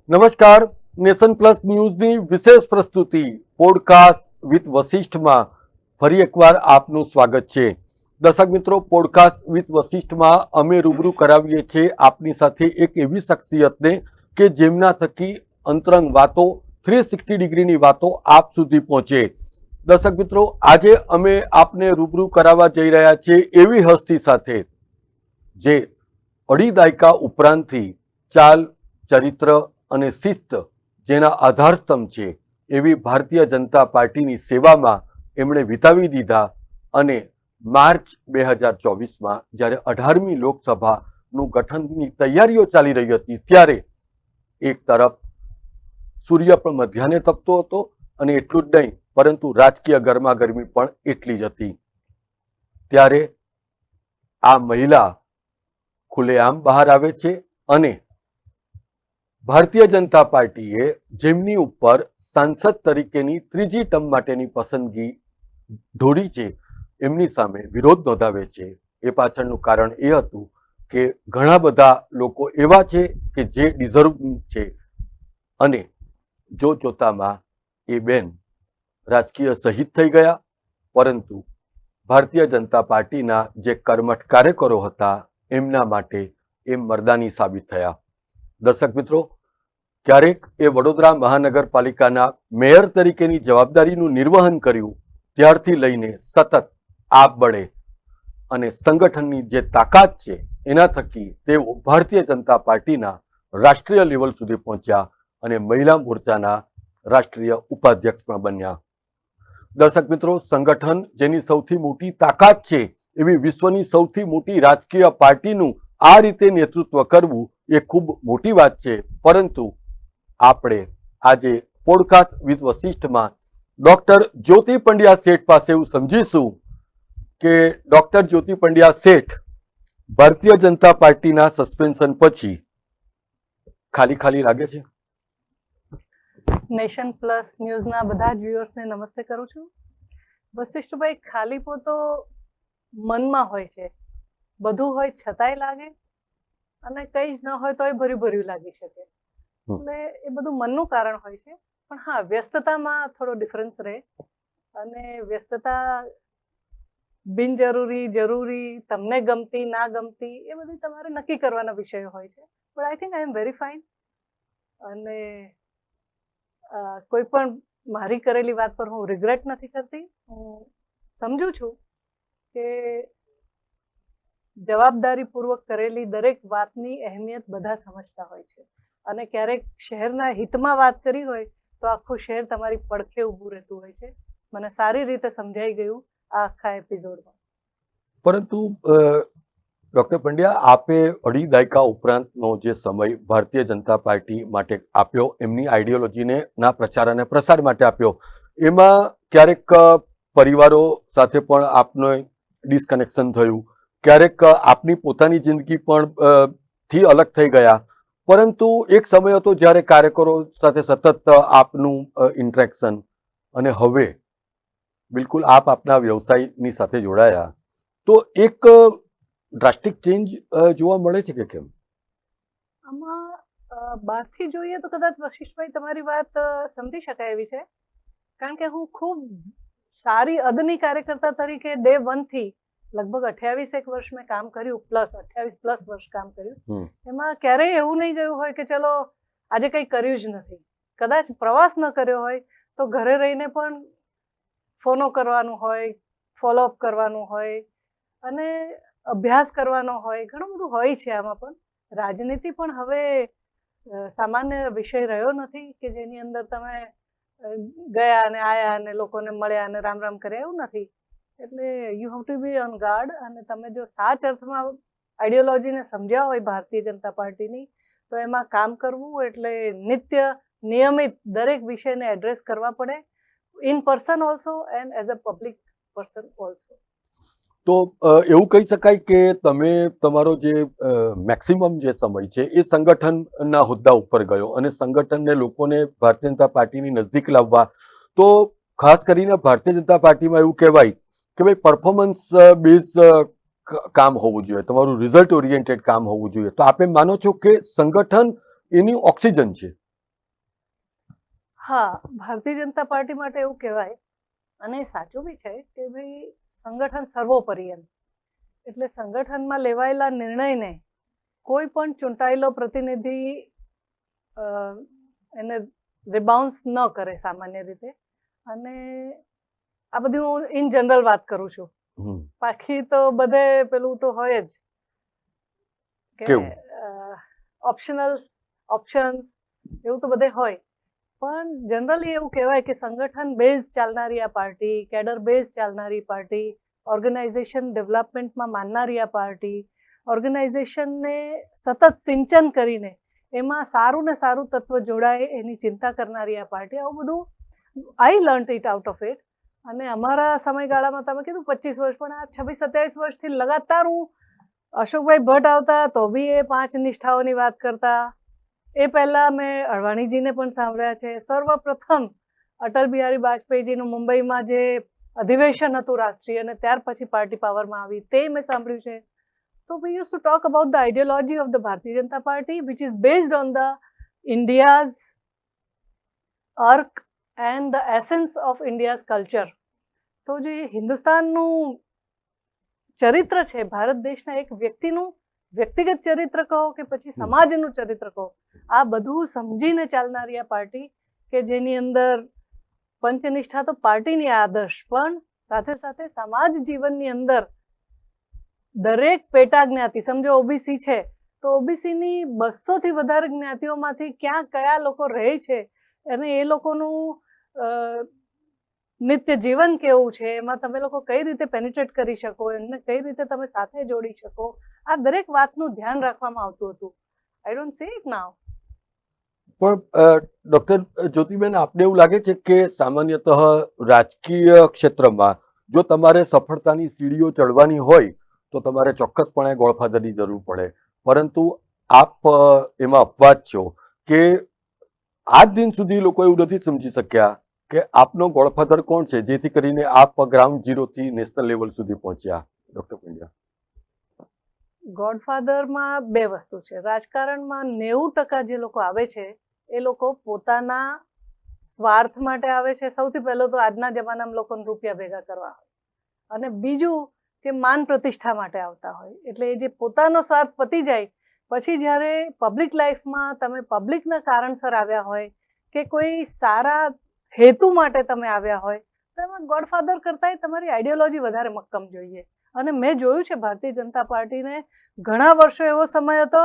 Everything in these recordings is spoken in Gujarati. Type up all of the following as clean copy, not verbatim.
નમસ્કાર. નેશન પ્લસ ન્યૂઝની વિશેષ પ્રસ્તુતિ પોડકાસ્ટ વિથ વશિષ્ઠમાં ફરી એકવાર આપનું સ્વાગત છે. દર્શક મિત્રો, પોડકાસ્ટ વિથ વશિષ્ઠમાં અમે રૂબરૂ કરાવીએ છીએ આપની સાથે એક એવી શખ્સિયતને કે જેમના થકી અંતરંગ વાતો 360 ડિગ્રીની વાતો આપ સુધી પહોંચે. દર્શક મિત્રો, આજે અમે આપને રૂબરૂ કરાવવા જઈ રહ્યા છીએ એવી હસ્તી સાથે જે અઢી દાયકા ઉપરાંતથી ચાલ, ચરિત્ર અને શિસ્ત જેના આધારસ્તંભ છે એવી ભારતીય જનતા પાર્ટીની સેવામાં એમણે વિતાવી દીધા. અને માર્ચ 2024માં જ્યારે 18મી લોકસભાનું ગઠનની તૈયારીઓ ચાલી રહી હતી ત્યારે એક તરફ સૂર્ય પણ મધ્યાહને તપતો હતો અને એટલું જ નહીં પરંતુ રાજકીય ગરમાગરમી પણ એટલી જ હતી. ત્યારે આ મહિલા ખુલ્લેઆમ બહાર આવે છે અને ભારતીય જનતા પાર્ટીએ જેમની ઉપર સાંસદ તરીકેની ત્રીજી ટર્મ માટેની પસંદગી ઢોળી છે એમની સામે વિરોધ નોંધાવે છે. એ પાછળનું કારણ એ હતું કે ઘણા બધા લોકો એવા છે કે જે ડિઝર્વિંગ છે અને જોતામાં એ બેન રાજકીય શહીદ થઈ ગયા. પરંતુ ભારતીય જનતા પાર્ટીના જે કર્મઠ કાર્યકરો હતા એમના માટે એ મરદાની સાબિત થયા. દર્શક મિત્રો, ક્યારેક એ વડોદરા મહાનગરપાલિકાના મેયર તરીકેની જવાબદારીનું નિર્વહન કર્યું ત્યારથી લઈને સતત આપ બળે અને સંગઠનની જે તાકાત છે એના થકી તેઓ ભારતીય જનતા પાર્ટીના રાષ્ટ્રીય લેવલ સુધી પહોંચ્યા અને મહિલા મોરચાના રાષ્ટ્રીય ઉપાધ્યક્ષ પણ બન્યા. દર્શક મિત્રો, સંગઠન જેની સૌથી મોટી તાકાત છે એવી વિશ્વની સૌથી મોટી રાજકીય પાર્ટીનું આ રીતે નેતૃત્વ કરવું એ ખૂબ મોટી વાત છે. પરંતુ આપણે આજે પોડકાસ્ટ વિથ વશિષ્ઠમાં ડોક્ટર જ્યોતિ પંડ્યા શેઠ પાસે એવું સમજીશું કે ડોક્ટર જ્યોતિ પંડ્યા શેઠ ભારતીય જનતા પાર્ટીના સસ્પેન્શન પછી ખાલી ખાલી લાગે છે? નેશન પ્લસ ન્યૂઝના બધા જ વ્યુઅર્સને નમસ્તે કરું છું. વશિષ્ઠભાઈ, ખાલીપો તો મનમાં હોય છે, બધું હોય છતાંય લાગે અને કંઈ જ ન હોય તોય ભર્યું ભર્યું લાગી શકે. એટલે એ બધું મનનું કારણ હોય છે. પણ હા, વ્યસ્તતામાં થોડો ડિફરન્સ રહે અને વ્યસ્તતા બિનજરૂરી, જરૂરી, તમને ગમતી ના ગમતી એ બધી તમારે નક્કી કરવાના વિષયો હોય છે. But I think I am very fine અને કોઈ પણ મારી કરેલી વાત પર હું રિગ્રેટ નથી કરતી. હું સમજુ છું કે જવાબદારીપૂર્વક કરેલી દરેક વાતની અહેમિયત બધા સમજતા હોય છે અને ક્યારેક શહેરના હિતમાં વાત કરી હોય તો આખું શહેર તમારી પડખે ઊભું રહેતું હોય છે. મને સારી રીતે સમજાઈ ગયું આ આખા એપિસોડમાં. પરંતુ ડોક્ટર પંડ્યા, આપે અઢી દાયકા ઉપરાંતનો જે સમય ભારતીય જનતા પાર્ટી માટે આપ્યો, એમની આઈડિયોલોજીને ના પ્રચાર અને પ્રસાર માટે આપ્યો, એમાં ક્યારેક પરિવારો સાથે પણ આપનો ડિસ્કનેક્શન થયું, ક્યારેક આપની પોતાની જિંદગી પણ થી અલગ થઈ ગયા. પરંતુ એક સમય હતો જ્યારે કાર્યકરો સાથે સતત આપનું ઇન્ટરેક્શન અને હવે બિલકુલ આપ આપના વ્યવસાયની સાથે જોડાયા તો એક ડ્રાસ્ટિક ચેન્જ જોવા મળે છે કે કેમ? આમાં બહારથી જોઈએ તો કદાચ વશિષ્ઠભાઈ તમારી વાત સમજી શકાય એવી છે, કારણ કે હું ખૂબ સારી અદની કાર્યકર્તા તરીકે ડે 1 થી લગભગ 28 વર્ષ મેં કામ કર્યું, પ્લસ 28+ વર્ષ કામ કર્યું. એમાં ક્યારેય એવું નહીં ગયું હોય કે ચલો આજે કંઈ કર્યું જ નથી. કદાચ પ્રવાસ ન કર્યો હોય તો ઘરે રહીને પણ ફોનો કરવાનું હોય, ફોલોઅપ કરવાનું હોય અને અભ્યાસ કરવાનો હોય, ઘણું બધું હોય છે આમાં. પણ રાજનીતિ પણ હવે સામાન્ય વિષય રહ્યો નથી કે જેની અંદર તમે ગયા અને આયા અને લોકોને મળ્યા અને રામ રામ કર્યા, એવું નથી. એટલે you have to B on guard અને તમે જો સાચ અર્થમાં આઈડિયોલોજીને સમજ્યા હોય ભારતીય જનતા પાર્ટીની તો એમાં કામ કરવું એટલે નિત્ય નિયમિત દરેક વિષયને એડ્રેસ કરવા પડે, in person also and as a public person also. તો એવું કહી શકાય કે તમે તમારો જે મેક્સિમમ જે સમય છે એ સંગઠનના હોદ્દા ઉપર ગયો અને સંગઠનને લોકોને ભારતીય જનતા પાર્ટીની નજદીક લાવવા. તો ખાસ કરીને ભારતીય જનતા પાર્ટીમાં એવું કહેવાય કે ભાઈ પરફોર્મન્સ બેઝ કામ હોવું જોઈએ, તમારું રિઝલ્ટ ઓરિએન્ટેડ કામ હોવું જોઈએ. તો આપે માનો છો કે સંગઠન એની ઓક્સિજન છે હા, ભારતીય જનતા પાર્ટી માટે એવું કહેવાય, અને એ સાચું બી છે કે ભાઈ સંગઠન સર્વોપરી એમ. એટલે સંગઠનમાં લેવાયેલા નિર્ણયને કોઈ પણ ચૂંટાયેલો પ્રતિનિધિ એને રિબાઉન્સ ન કરે સામાન્ય રીતે. અને આ બધી હું ઇન જનરલ વાત કરું છું, બાકી તો બધે પેલું તો હોય જ કે કેવું? ઓપ્શન્સ એવું તો બધે હોય. પણ જનરલી એવું કહેવાય કે સંગઠન બેઝ ચાલનારી આ પાર્ટી, કેડર બેઝ ચાલનારી પાર્ટી, ઓર્ગેનાઇઝેશન ડેવલપમેન્ટમાં માનનારી આ પાર્ટી, ઓર્ગેનાઇઝેશનને સતત સિંચન કરીને એમાં સારું ને સારું તત્વ જોડાય એની ચિંતા કરનારી આ પાર્ટી. આવું બધું I learnt it out of it. અને અમારા સમયગાળામાં તમે કીધું 25 વર્ષ, પણ આ 26-27 વર્ષથી લગાતાર હું અશોકભાઈ ભટ્ટ આવતા તો બી એ 5 નિષ્ઠાઓની વાત કરતા. એ પહેલા મેં અડવાણીજીને પણ સાંભળ્યા છે. સર્વપ્રથમ અટલ બિહારી વાજપેયીજીનું મુંબઈમાં જે અધિવેશન હતું રાષ્ટ્રીય, અને ત્યાર પછી પાર્ટી પાવરમાં આવી, તે મેં સાંભળ્યું છે. તો we use to talk about the ideology of the Bharatiya Janata Party which is based on the India's અર્ક and the essence of India's culture. તો જે હિન્દુસ્તાનનું ચરિત્ર છે, ભારત દેશના એક વ્યક્તિનું વ્યક્તિગત ચરિત્ર કહો કે પછી સમાજનું ચરિત્ર કહો, આ બધું સમજીને ચાલનારી આ પાર્ટી કે જેની અંદર પંચનિષ્ઠા તો પાર્ટીની આદર્શ, પણ સાથે સાથે સમાજ જીવનની અંદર દરેક પેટા જ્ઞાતિ, સમજો ઓબીસી છે તો ઓબીસીની 200 થી વધારે જ્ઞાતિઓમાંથી ક્યાં કયા લોકો રહે છે અને એ લોકોનું નિત્ય જીવન કેવું છે, એમાં તમે લોકો કઈ રીતે પેનિટ્રેટ કરી શકો, એમને કઈ રીતે તમે સાથે જોડી શકો, આ દરેક વાતનું ધ્યાન રાખવામાં આવતું હતું. આઈ ડોન્ટ સી ઇટ નાઉ. પણ ડોક્ટર જ્યોતિબેન, આપને એવું લાગે છે કે સામાન્યતઃ રાજકીય ક્ષેત્રમાં જો તમારે સફળતાની સીડીઓ ચડવાની હોય તો તમારે ચોક્કસપણે ગોડફાધરની જરૂર પડે, પરંતુ આપ એમાં અપવાદ છો કે આજ દિન સુધી લોકો એવું નથી સમજી શક્યા કે આપનો ગોડફાધર કોણ છે, જેથી કરીને આપ ગ્રાઉન્ડ ઝીરોથી નેશનલ લેવલ સુધી પહોંચ્યા. ડોક્ટર પંડ્યા, ગોડફાધરમાં બે વસ્તુ છે. રાજકારણમાં 90% જે લોકો આવે છે એ લોકો પોતાના સ્વાર્થ માટે આવે છે. સૌથી પહેલો તો આજના જમાનામાં લોકોને રૂપિયા ભેગા કરવા હોય, અને બીજું કે માન પ્રતિષ્ઠા માટે આવતા હોય. એટલે એ જે પોતાનો સ્વાર્થ પતી જાય પછી જ્યારે પબ્લિક લાઈફમાં તમે પબ્લિકના કારણસર આવ્યા હોય કે કોઈ સારા હેતુ માટે તમે આવ્યા હોય તો એમાં ગોડફાધર કરતાંય તમારી આઈડિયોલોજી વધારે મક્કમ જોઈએ. અને મેં જોયું છે ભારતીય જનતા પાર્ટીને ઘણા વર્ષો એવો સમય હતો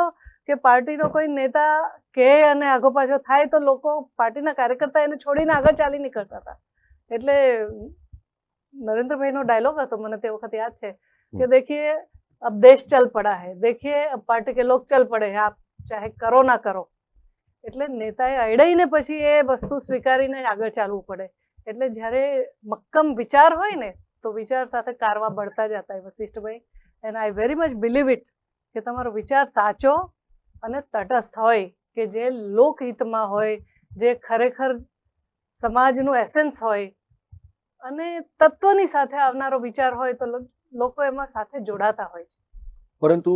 કે પાર્ટીનો કોઈ નેતા કે અને આગો પાછો થાય તો લોકો પાર્ટીના કાર્યકર્તા એને છોડીને આગળ ચાલી નીકળતા હતા. એટલે નરેન્દ્રભાઈનો ડાયલોગ હતો, મને તે વખત યાદ છે કે દેખીએ अब देश चल पड़ा है, देखिए अब पार्टी के लोग चल पड़े हैं, आप चाहे करो ना કરો. એટલે નેતાએ અડાઈને પછી એ વસ્તુ સ્વીકારીને આગળ ચાલવું પડે. એટલે જ્યારે મક્કમ વિચાર હોય ને તો વિચાર સાથે કારવા બળતા જતા હોય Vashishthbhai. And I very much believe it કે તમારો વિચાર સાચો અને તટસ્થ હોય, કે જે લોકહિતમાં હોય, જે ખરેખર સમાજનું એસેન્સ હોય અને તત્વની સાથે આવનારો વિચાર હોય તો લોકો એમાં સાથે જોડાતા હોય છે. પરંતુ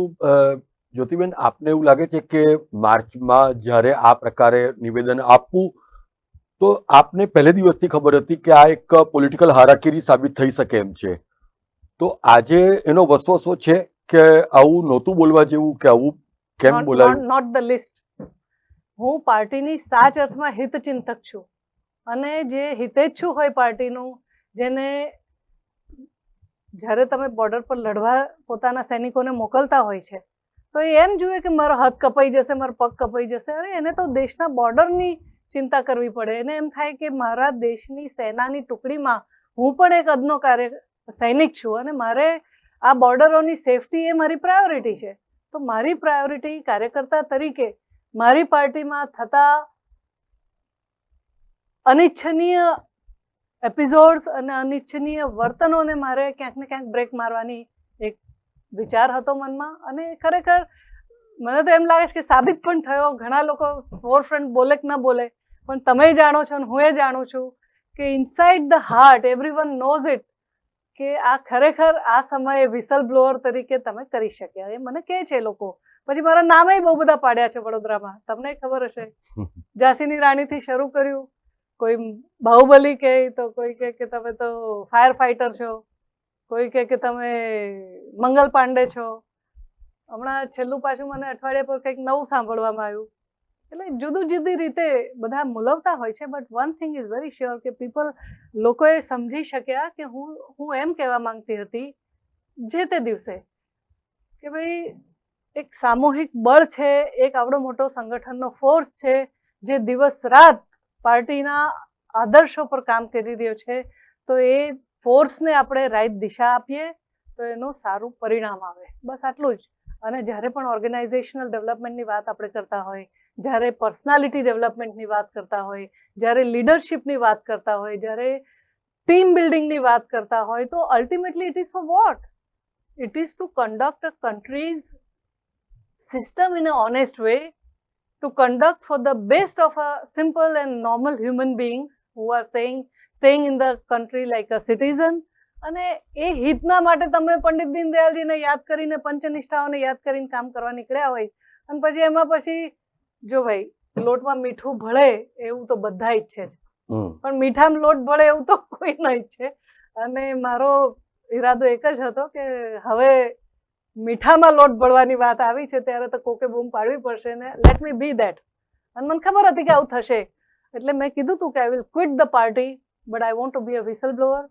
જ્યોતિબેન, આપને એવું લાગે છે કે માર્ચમાં જ્યારે આ પ્રકારે નિવેદન આપવું તો આપને પહેલે દિવસથી ખબર હતી કે આ એક પોલિટિકલ હારાકીરી સાબિત થઈ શકે એમ છે, તો આજે એનો વસવસો છે કે આવું નહોતું બોલવા જેવું, કે આવું કેમ બોલાયું? Not the list. હું પાર્ટીની સાચ અર્થમાં હિતચિંતક છું, અને જે હિતેચ્છુ હોય પાર્ટીનું, જેને જ્યારે તમે બોર્ડર પર લડવા પોતાના સૈનિકોને મોકલતા હોય છે તો એ એમ જુએ કે મારો હાથ કપાઈ જશે, મારો પગ કપાઈ જશે. અરે એને તો દેશના બોર્ડરની ચિંતા કરવી પડે. એને એમ થાય કે મારા દેશની સેનાની ટુકડીમાં હું પણ એક અદનો સૈનિક છું અને મારે આ બોર્ડરોની સેફટી એ મારી પ્રાયોરિટી છે. તો મારી પ્રાયોરિટી કાર્યકર્તા તરીકે મારી પાર્ટીમાં થતા અનિચ્છનીય એપિસોડ્સ અને અનિચ્છનીય વર્તનોને મારે ક્યાંક ને ક્યાંક બ્રેક મારવાની એક વિચાર હતો મનમાં. અને ખરેખર મને તો એમ લાગે છે કે સાબિત પણ થયો. ઘણા લોકો ફોરફ્રન્ટ બોલે કે ન બોલે, પણ તમે જાણો છો અને હું એ જાણું છું કે inside the heart everyone nose it કે આ ખરેખર આ સમયે વિસલ બ્લોઅર તરીકે તમે કરી શક્યા. એ મને કહે છે લોકો. પછી મારા નામે બહુ બધા પાડ્યા છે વડોદરામાં, તમને ખબર હશે. ઝાંસીની રાણીથી શરૂ કર્યું, કોઈ બાહુબલી કહે તો કોઈ કહે કે તમે તો ફાયર ફાઈટર છો, કોઈ કહે કે તમે મંગલ પાંડે છો. હમણાં છેલ્લું પાછું મને અઠવાડિયા પર કંઈક નવું સાંભળવામાં આવ્યું. એટલે જુદી જુદી રીતે બધા મૂલવતા હોય છે. But one thing is very sure કે લોકોએ સમજી શક્યા કે હું એમ કહેવા માંગતી હતી જે તે દિવસે કે ભાઈ એક સામૂહિક બળ છે, એક આવડો મોટો સંગઠનનો ફોર્સ છે જે દિવસ રાત પાર્ટીના આદર્શો પર કામ કરી રહ્યો છે. તો એ ફોર્સને આપણે રાઈટ દિશા આપીએ તો એનું સારું પરિણામ આવે. બસ આટલું જ. અને જ્યારે પણ ઓર્ગેનાઇઝેશનલ ડેવલપમેન્ટની વાત આપણે કરતા હોય, જ્યારે પર્સનાલિટી ડેવલપમેન્ટની વાત કરતા હોય, જ્યારે લીડરશિપની વાત કરતા હોય, જ્યારે ટીમ બિલ્ડિંગની વાત કરતા હોય, તો ultimately it is for what? It is to conduct a countries system in an honest way, to conduct for the best of a simple and normal human beings who are staying in the country like a citizen. અને એ હિતના માટે તમે પંડિત દીનદયાળજીને યાદ કરીને, પંચનિષ્ઠાઓને યાદ કરીને કામ કરવા નીકળ્યા હોય અને પછી એમાં જો ભાઈ લોટમાં મીઠું ભળે એવું તો બધા ઈચ્છે છે, પણ મીઠામાં લોટ ભળે એવું તો કોઈ ન ઈચ્છે. અને મારો ઈરાદો એક જ હતો કે હવે મીઠામાં લોટ ભળવાની વાત આવી છે ત્યારે તો કોકે બૂમ પાડવી પડશે ને લેટ મી બી ધેટ. અને મને ખબર હતી કે આવું થશે, એટલે મેં કીધું હતું કે I will quit the party but I want to be a whistle blower.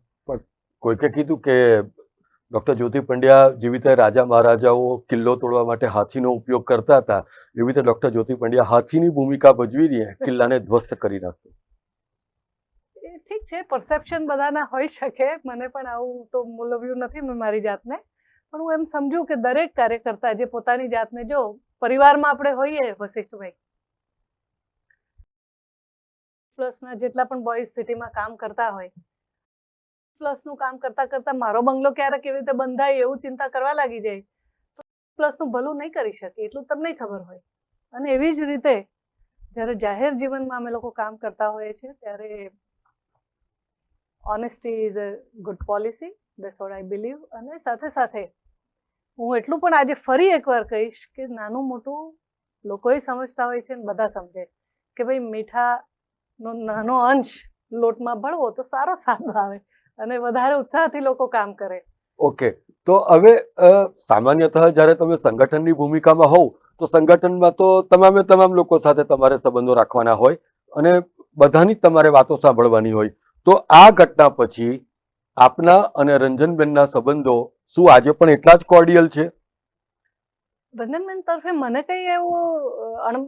કોઈકે કીધું કે ડોક્ટર જ્યોતિ પંડ્યા જેવી રીતે રાજા મહારાજાઓ કિલ્લો તોડવા માટે હાથીનો ઉપયોગ કરતા હતા, એવી રીતે ડોક્ટર જ્યોતિ પંડ્યા હાથીની ભૂમિકા ભજવી રહી, કિલ્લાને ધ્વસ્ત કરી નાખ્યો. એ ઠીક છે, પરસેપ્શન બધાના હોઈ શકે. મને પણ આવું તો મૂલવ્યું નથી મેં મારી જાતને, પણ હું એમ સમજુ કે દરેક કાર્યકર્તા જે પોતાની જાતને, જો પરિવારમાં આપણે હોઈએ વશિષ્ઠભાઈ, પ્લસના જેટલા પણ બોયઝ સિટીમાં કામ કરતા હોય, પ્લસનું કામ કરતા કરતા મારો બંગલો ક્યારે કેવી રીતે બંધાય એવું ચિંતા કરવા લાગી જાય તો પ્લસનું ભલું નહીં કરી શકે, એટલું તમને ખબર હોય. અને એવી જ રીતે જ્યારે જાહેર જીવનમાં અમે લોકો કામ કરતા હોઈએ છીએ ત્યારે honesty is a good policy, that's what I believe. અને સાથે સાથે હું એટલું પણ આજે ફરી એકવાર કહીશ કે નાનું મોટું લોકોએ સમજતા હોય છે અને બધા સમજે કે ભાઈ મીઠાનો નાનો અંશ લોટમાં ભળવો તો સારો સ્વાદ આવે અને વધારે ઉત્સાહથી લોકો કામ કરે. ઓકે, તો હવે સામાન્યતઃ જ્યારે તમે સંગઠનની ભૂમિકામાં હોવ તો સંગઠનમાં તો તમામ લોકો સાથે તમારે સંબંધો રાખવાના હોય અને બધાની જ તમારે વાતો સાંભળવાની હોય. તો આ ઘટના પછી આપના અને રંજનબેનના સંબંધો શું આજે પણ એટલા જ કોર્ડિયલ છે? રંજનબેન તરફે મને કઈ એવું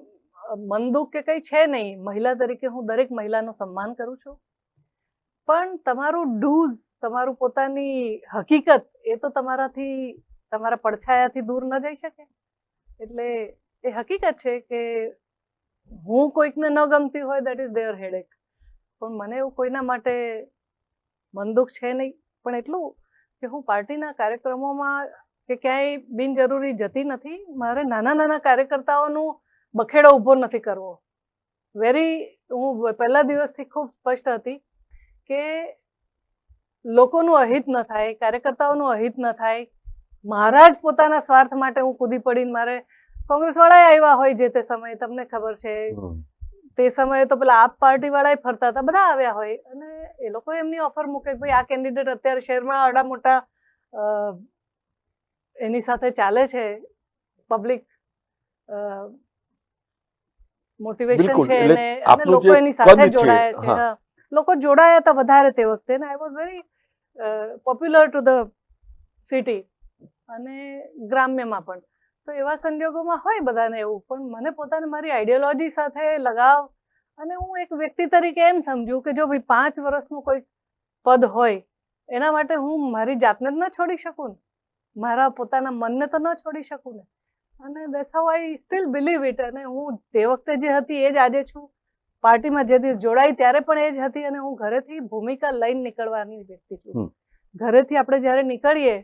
મનદુખ કે કઈ છે નહીં. મહિલા તરીકે હું દરેક મહિલાનું સન્માન કરું છું, પણ તમારું ડૂઝ, તમારું પોતાની હકીકત એ તો તમારા પડછાયાથી દૂર ન જઈ શકે. એટલે એ હકીકત છે કે હું કોઈકને ન ગમતી હોય દેટ ઇઝ ધેર હેડેક, પણ મને એવું કોઈના માટે મનદુખ છે નહીં. પણ એટલું કે હું પાર્ટીના કાર્યક્રમોમાં કે ક્યાંય બિનજરૂરી જતી નથી. મારે નાના નાના કાર્યકર્તાઓનું બખેડો ઊભો નથી કરવો. હું પહેલા દિવસથી ખૂબ સ્પષ્ટ હતી કે લોકોનું અહિત ન થાય, કાર્યકર્તાઓનું અહિત ન થાય. મારા જ પોતાના સ્વાર્થ માટે હું કૂદી પડીને, મારે કોંગ્રેસ વાળા આવ્યા હોય જે તે સમયે, તમને ખબર છે તે સમયે તો પેલા આપ પાર્ટી વાળા ફરતા હતા, બધા આવ્યા હોય અને એ લોકો એમની ઓફર મૂકે કે ભાઈ આ કેન્ડિડેટ અત્યારે શહેરમાં આડા મોટા એની સાથે ચાલે છે, પબ્લિક મોટિવેશન છે અને લોકો એની સાથે જોડાયા છે. લોકો જોડાયા હતા વધારે તે વખતે ને I was very popular to the city અને ગ્રામ્યમાં પણ. તો એવા સંજોગોમાં હોય બધાને એવું, પણ મને પોતાને મારી આઈડિયોલોજી સાથે લગાવ અને હું એક વ્યક્તિ તરીકે એમ સમજુ કે જો ભાઈ 5 વર્ષનું કોઈ પદ હોય એના માટે હું મારી જાતને જ ન છોડી શકું ને, મારા પોતાના મનને તો ન છોડી શકું ને. અને that's how I still believe it. અને હું તે વખતે જે હતી એ જ આજે છું, પાર્ટીમાં જે દિવસ જોડાઈ ત્યારે પણ એ જ હતી અને હું ઘરેથી ભૂમિકા લઈને નીકળવાની વ્યક્તિ છું. ઘરેથી આપણે જ્યારે નીકળીએ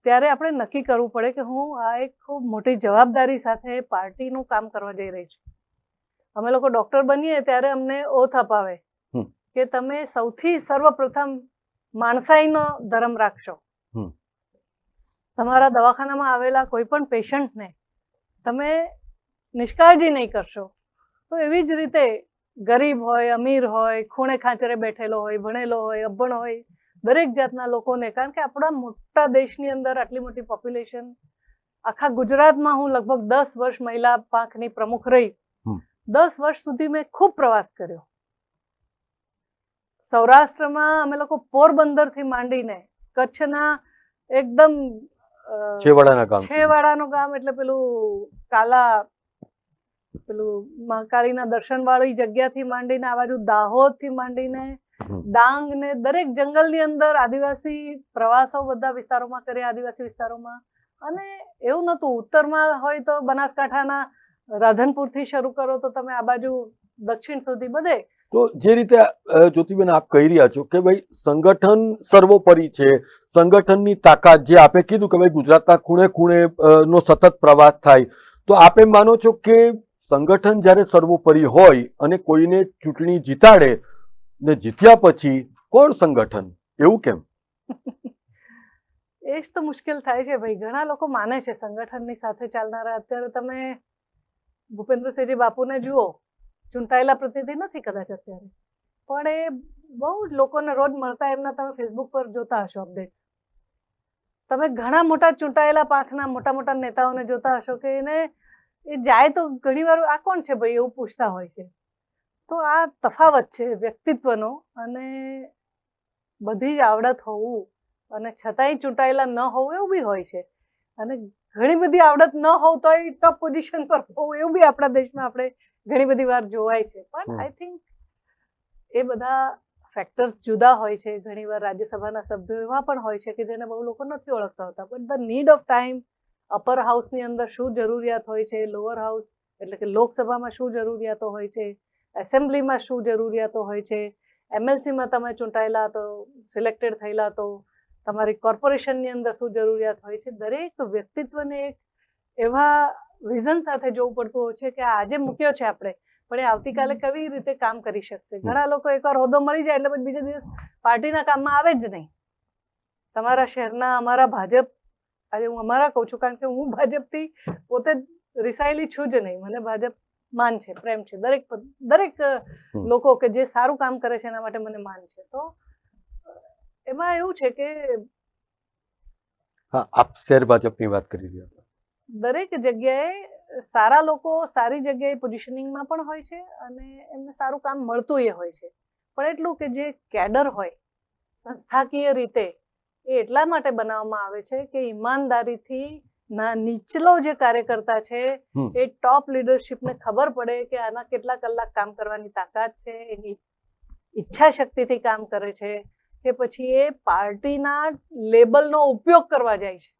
ત્યારે આપણે નક્કી કરવું પડે કે હું આ એક ખૂબ મોટી જવાબદારી સાથે પાર્ટીનું કામ કરવા જઈ રહી છું. અમે લોકો ડોક્ટર બનીએ ત્યારે અમને ઓથ અપાવે કે તમે સૌથી સર્વપ્રથમ માણસાઈનો ધર્મ રાખશો. તમારા દવાખાનામાં આવેલા કોઈ પણ પેશન્ટને તમે નિષ્કાળજી નહીં કરશો. તો એવી જ રીતે ગરીબ હોય, અમીર હોય, ખૂણે ખાંચરે બેઠેલો હોય, ભણેલો હોય, અભણ હોય, દરેક જાતના લોકોને, કારણ કે આપણા મોટા દેશની અંદર આટલી મોટી પોપ્યુલેશન, આખા ગુજરાતમાં હું લગભગ 10 વર્ષ મહિલા પાંખની પ્રમુખ રહી. 10 વર્ષ સુધી મેં ખૂબ પ્રવાસ કર્યો. સૌરાષ્ટ્રમાં અમે લોકો પોરબંદરથી માંડીને કચ્છના એકદમ છેવાડાનું ગામ, એટલે પેલું મહાકાળીના દર્શન વાળી જગ્યાથી માંડીને આ બાજુ દાહોદથી માંડીને ડાંગ ને દરેક જંગલની અંદર આદિવાસી પ્રવાસો બધા વિસ્તારોમાં કર્યા, આદિવાસી વિસ્તારોમાં. અને એવું નતું, ઉત્તરમાં હોય તો બનાસકાંઠાના રાધનપુરથી શરૂ કરો તો તમે આ બાજુ દક્ષિણ સુધી બધે. તો જે રીતે જ્યોતિબેન આપ કહી રહ્યા છો કે ભાઈ સંગઠન સર્વોપરી છે, સંગઠનની તાકાત, જે આપે કીધું કે ભાઈ ગુજરાતના ખૂણે ખૂણે નો સતત પ્રવાસ થાય, તો આપે માનો છો કે સંગઠન જ્યારે સર્વોપરી હોય અને કોઈને ચૂંટણી જીતાડે ને જીત્યા પછી કોણ સંગઠન, એવું કેમ? એ જ તો મુશ્કેલ થાય છે ભાઈ. ઘણા લોકો માને છે સંગઠનની સાથે ચાલનારા. અત્યારે તમે ભૂપેન્દ્રસિંહજી બાપુને જુઓ, ચૂંટાયેલા પ્રતિનિધિ નથી કદાચ અત્યારે, પણ એ બહુ જ લોકોને રોજ મળતા એમના તમે ફેસબુક પર જોતા હશો અપડેટ્સ. તમે ઘણા મોટા ચૂંટાયેલા પાંખના મોટા મોટા નેતાઓને જોતા હશો કે એ જાય તો ઘણી વાર આ કોણ છે ભાઈ એવું પૂછતા હોય છે. તો આ તફાવત છે વ્યક્તિત્વનો, અને બધી જ આવડત હોવું અને છતાંય ચૂંટાયેલા ન હોવું એવું બી હોય છે. અને ઘણી બધી આવડત ન હોવ તોય ટોપ પોઝિશન પર હોવું એવું બી આપણા દેશમાં આપણે ઘણી બધી વાર જોવાય છે. પણ આઈ થિંક એ બધા ફેક્ટર્સ જુદા હોય છે. ઘણી વાર રાજ્યસભાના સભ્યો એવા પણ હોય છે કે જેને બહુ લોકો નથી ઓળખતા હોતા. But the need of time, upper હાઉસની અંદર શું જરૂરિયાત હોય છે, લોઅર હાઉસ એટલે કે લોકસભામાં શું જરૂરિયાતો હોય છે, એસેમ્બલીમાં શું જરૂરિયાતો હોય છે, એમએલસીમાં તમે ચૂંટાયેલા તો સિલેક્ટેડ થયેલા તો તમારી કોર્પોરેશનની અંદર શું જરૂરિયાત હોય છે. દરેક વ્યક્તિત્વને એક એવા વિઝન સાથે જોવું પડતું હોય છે કે આજે મૂક્યો છે આપણે, પણ એ આવતીકાલે કેવી રીતે કામ કરી શકશે. ઘણા લોકો એકવાર હોદ્દો મળી જાય એટલે પછી બીજા દિવસ પાર્ટીના કામમાં આવે જ નહીં. તમારા શહેરના અમારા ભાજપ, આજે હું અમારા કહું છું કારણ કે હું ભાજપથી પોતે રિસાયેલી છું જ નહીં. મને ભાજપ માન છે, પ્રેમ છે, દરેક લોકો કે જે સારું કામ કરે છે એના માટે મને માન છે. તો એમાં એવું છે કે આપ શહેર ભાજપની વાત કરી રહ્યા હતા. દરેક જગ્યાએ સારા લોકો સારી જગ્યાએ પોઝિશનિંગમાં પણ હોય છે અને એમને સારું કામ મળતું એ હોય છે. પણ એટલું કે જે કેડર હોય સંસ્થાકીય રીતે એ એટલા માટે બનાવવામાં આવે છે કે ઈમાનદારીથી નીચલો જે કાર્યકર્તા છે એ ટોપ લીડરશિપને ખબર પડે કે આના કેટલા કલાક કામ કરવાની તાકાત છે, એની ઈચ્છા શક્તિથી કામ કરે છે કે પછી એ પાર્ટીના લેબલનો ઉપયોગ કરવા જાય છે.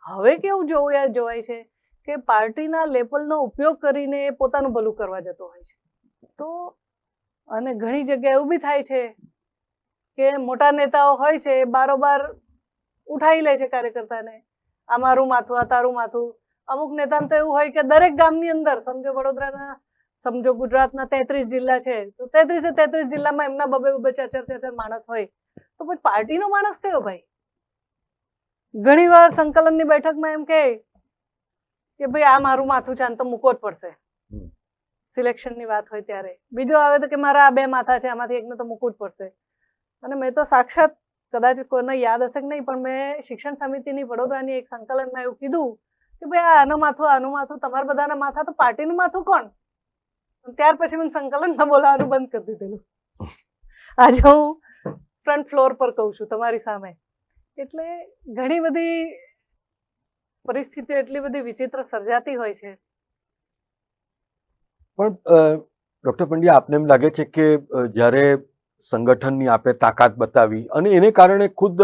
હવે કેવું જોવાય છે કે પાર્ટીના લેબલનો ઉપયોગ કરીને એ પોતાનું ભલું કરવા જતો હોય છે. તો અને ઘણી જગ્યાએ એવું બી થાય છે કે મોટા નેતાઓ હોય છે એ બારોબાર ઉઠાવી લે છે કાર્યકર્તાને, આ મારું માથું, આ તારું માથું. અમુક નેતાને તો એવું હોય કે દરેક ગામની અંદર, સમજો વડોદરાના, સમજો ગુજરાતના 33 જિલ્લા છે તો 33 જિલ્લામાં એમના બબે ચાર માણસ હોય, તો પછી પાર્ટીનો માણસ કયો ભાઈ? ઘણી વાર સંકલનની બેઠકમાં એમ કે ભાઈ આ મારું માથું છે, આને તો મૂકવો જ પડશે. સિલેક્શનની વાત હોય ત્યારે બીજો આવે તો કે મારા આ 2 માથા છે, આમાંથી એકને તો મૂકવું જ પડશે. અને મેં તો સાક્ષાત, કદાચ કોઈને યાદ હશે કે નહીં, પણ મેં શિક્ષણ સમિતિની વડોદરાની એક સંકલનમાં એવું કીધું કે ભાઈ આનું માથું, તમારા બધાના માથા, તો પાર્ટીનું માથું કોણ? ત્યાર પછી મેં સંકલનમાં બોલાવાનું બંધ કરી દીધેલું. આજે હું ફ્રન્ટ ફ્લોર પર કહું છું તમારી સામે. એટલે ઘણી બધી પરિસ્થિતિઓ એટલી બધી વિચિત્ર સર્જાતી હોય છે. પણ ડોક્ટર પંડ્યા, આપને એમ લાગે છે કે જ્યારે સંગઠનની આપે તાકાત બતાવી અને એને કારણે ખુદ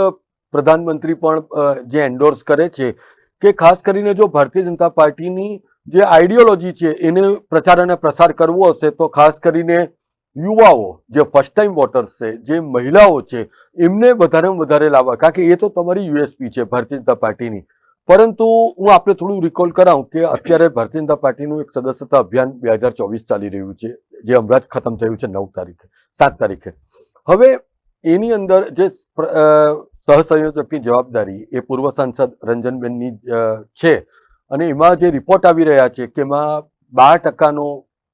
પ્રધાનમંત્રી પણ જે એન્ડોર્સ કરે છે કે ખાસ કરીને જો ભારતીય જનતા પાર્ટીની જે આઈડિયોલોજી છે એને પ્રચાર અને પ્રસાર કરવો હશે તો ખાસ કરીને યુવાઓ, જે ફર્સ્ટ ટાઈમ વોટર્સ છે, જે મહિલાઓ છે, એમને વધારેમાં વધારે લાવવા, કારણ કે એ તો તમારી યુએસપી છે ભારતીય જનતા પાર્ટીની. પરંતુ હું આપણે થોડું રિકોલ કરાવું કે અત્યારે ભારતીય જનતા પાર્ટીનું એક સદસ્યતા અભિયાન 2024 ચાલી રહ્યું છે, જે હમણાં જ ખતમ થયું છે 7 તારીખે. હવે એની અંદર જે સહસંયોજકની જવાબદારી એ પૂર્વ સાંસદ રંજનબેનની છે, અને એમાં જે રિપોર્ટ આવી રહ્યા છે કે એમાં 12%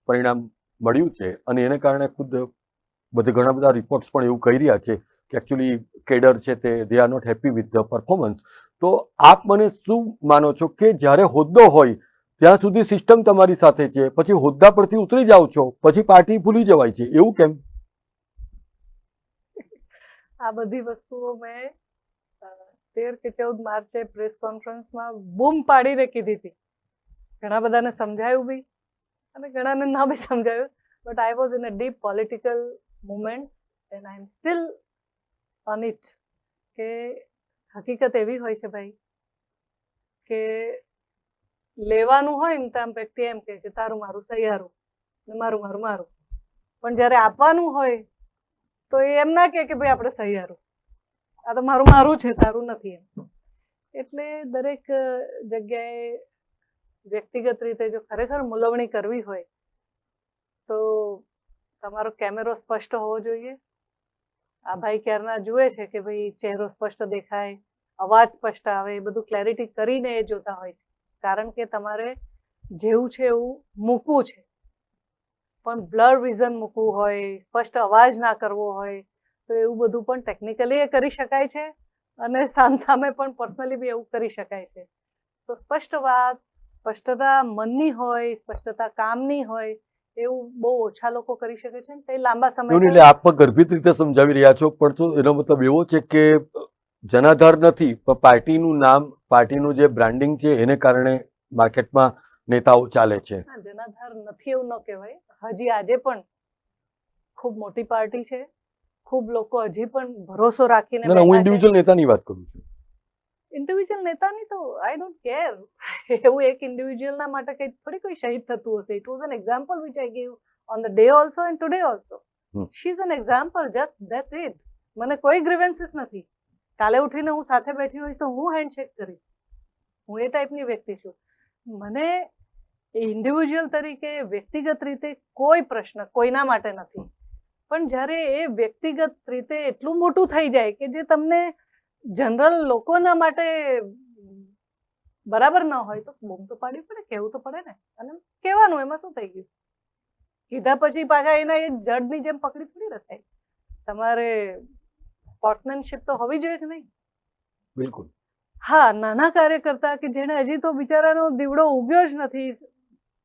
પરિણામ મળ્યું છે અને એને કારણે ખુદ ઘણા બધા રિપોર્ટ્સ પણ એવું કહી રહ્યા છે કે એકચ્યુઅલી કેડર છે they are not happy with the performance. તો આપ મને શું માનો છો કે જ્યારે હોદ્દો હોય ત્યાં સુધી સિસ્ટમ તમારી સાથે છે, પછી હોદ્દા પરથી ઉતરી જાઓ છો, પછી પાર્ટી ભૂલી જવાય છે, એવું કેમ? આ બધી વસ્તુઓ મેં 13 કે 14 માર્ચે પ્રેસ કોન્ફરન્સમાં બૂમ પાડીને કીધી હતી. ઘણા બધાને સમજાયું બી અને ઘણાને ના બી સમજાયું, but I was in a deep political moments and I M steel on it. કે હકીકત એવી હોય છે ભાઈ કે લેવાનું હોય ને તો આમ વ્યક્તિ એમ કે તારું મારું સહિયારું ને મારું મારું મારું, પણ જ્યારે આપવાનું હોય તો એ એમ ના કે ભાઈ આપણે સહિયારું, આ તો મારું મારું છે તારું નથી એમ. એટલે દરેક જગ્યાએ વ્યક્તિગત રીતે જો ખરેખર મૂલવણી કરવી હોય તો તમારો કેમેરો સ્પષ્ટ હોવો જોઈએ. આ ભાઈ ક્યારના જુએ છે કે ભાઈ ચહેરો સ્પષ્ટ દેખાય, અવાજ સ્પષ્ટ આવે, એ બધું ક્લેરિટી કરીને એ જોતા હોય છે. કારણ કે તમારે જેવું છે એવું મૂકવું છે, પણ બ્લર વિઝન મૂકવું હોય, સ્પષ્ટ અવાજ ના કરવો હોય તો એવું બધું પણ ટેકનિકલી એ કરી શકાય છે અને સામસામે પણ પર્સનલી બી એવું કરી શકાય છે. તો સ્પષ્ટ વાત, સ્પષ્ટતા મનની હોય, સ્પષ્ટતા કામની હોય, એવું બહુ ઓછા લોકો કરી શકે છે. તે લાંબા સમય એટલે આપ પણ ગર્ભિત રીતે સમજાવી રહ્યા છો, પણ તો એનો મતલબ એવો છે કે જનાધાર નથી, પણ પાર્ટીનું નામ, પાર્ટીનું જે બ્રાન્ડિંગ છે એને કારણે માર્કેટમાં નેતાઓ ચાલે છે. જનાધાર નથી એવું ન કહેવાય. હજી આજે પણ ખૂબ મોટી પાર્ટી છે, ખૂબ લોકો હજી પણ ભરોસો રાખીને હું ઇન્ડિવિજ્યુઅલ નેતાની વાત કરું છું. ઇન્ડિવિજ્યુઅલ નેતાની તો આઈ ડોન્ટ કેર. એવું એક ઇન્ડિવિજ્યુઅલના માટે કઈ થોડી કોઈ શહીદ થતું હશે. It was an example which I gave on the day also and today also. She is an example, just that's it. મને કોઈ ગ્રીવેન્સીસ નથી. કાલે ઉઠીને હું સાથે બેઠી હોઈશ તો હું હેન્ડશેક કરીશ. હું એ ટાઈપની વ્યક્તિ છું. મને ઇન્ડિવિજ્યુઅલ તરીકે વ્યક્તિગત રીતે કોઈ પ્રશ્ન કોઈના માટે નથી. પણ જ્યારે એ વ્યક્તિગત રીતે એટલું મોટું થઈ જાય કે જે તમને જનરલ લોકોના માટે બરાબર ન હોય તો બૂમ તો પાડવી પડે, કહેવું તો પડે ને. અને કહેવાનું, એમાં શું થઈ ગયું? કીધા પછી પાછા એના એ જડની જેમ પકડી થોડી રખાય. તમારે સ્પોર્ટ્સમેનશીપ તો હોવી જોઈએ કે નહીં? બિલકુલ. હા, નાના કાર્યકર્તા કે જેને હજી તો બિચારાનો દીવડો ઉગ્યો જ નથી,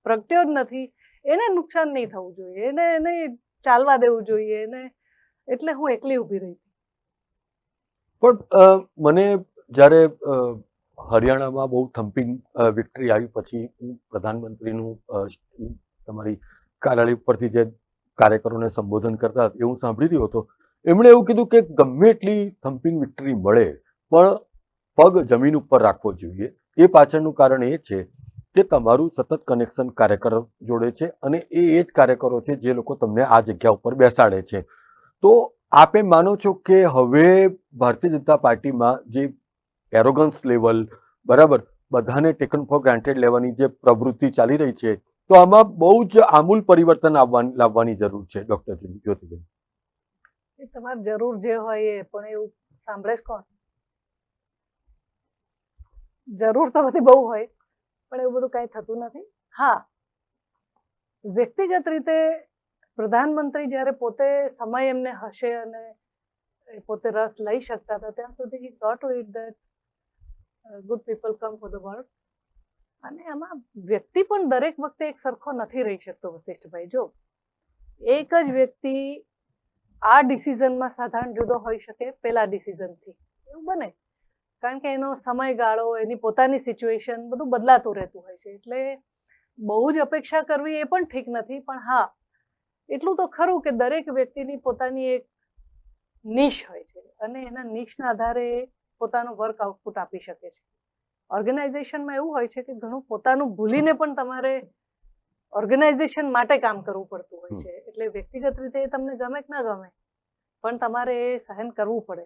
પ્રગટ્યો જ નથી, એને નુકસાન નહીં થવું જોઈએ, એને ચાલવા દેવું જોઈએ. એને એટલે હું એકલી ઊભી રહી. પણ મને જ્યારે હરિયાણામાં બહુ થમ્પિંગ વિક્ટરી આવી પછી હું પ્રધાનમંત્રીનું તમારી કાર્યાલય ઉપરથી જે કાર્યકરોને સંબોધન કરતા એવું સાંભળી રહ્યો હતો. એમણે એવું કીધું કે ગમે એટલી થમ્પિંગ વિક્ટરી મળે પણ પગ જમીન ઉપર રાખવો જોઈએ. એ પાછળનું કારણ એ છે કે તમારું સતત કનેક્શન કાર્યકરો જોડે છે અને એ જ કાર્યકરો છે જે લોકો તમને આ જગ્યા ઉપર બેસાડે છે. તો આપે માનો છો કે હવે ભારતીય જનતા પાર્ટીમાં જે એરોગન્સ લેવલ, બરાબર, બધાને ટેકન ફોર ગ્રાન્ટેડ લેવાની જે પ્રવૃત્તિ ચાલી રહી છે, તો આમાં બહુ જ આમૂલ પરિવર્તન લાવવાની જરૂર છે ડોક્ટર જ્યોતિબેન? તમારે જરૂર જે હોય એ, પણ એવું સાંભળે જ કોણ? જરૂર તો બધી બહુ હોય પણ એવું બધું કાંઈ થતું નથી. હા, વ્યક્તિગત રીતે પ્રધાનમંત્રી જ્યારે પોતે સમય એમને હશે અને પોતે રસ લઈ શકતા હતા ત્યાં સુધી he saw to it that good people come for the work. અને આમાં વ્યક્તિ પણ દરેક વખતે એક સરખો નથી રહી શકતો વશિષ્ઠભાઈ. જો એક જ વ્યક્તિ આ ડિસિઝનમાં સાધારણ જુદો હોઈ શકે પેલા ડિસિઝનથી, એવું બને. કારણ કે એનો સમયગાળો, એની પોતાની સિચ્યુએશન બધું બદલાતું રહેતું હોય છે. એટલે બહુ જ અપેક્ષા કરવી એ પણ ઠીક નથી. પણ હા, એટલું તો ખરું કે દરેક વ્યક્તિની પોતાની એક નિશ હોય છે અને એના નિશના આધારે પોતાનું વર્ક આઉટપુટ આપી શકે છે. ઓર્ગેનાઇઝેશનમાં એવું હોય છે કે ઘણું પોતાનું ભૂલીને પણ તમારે ઓર્ગેનાઇઝેશન માટે કામ કરવું પડતું હોય છે. એટલે વ્યક્તિગત રીતે તમને ગમે કે ના ગમે પણ તમારે એ સહન કરવું પડે.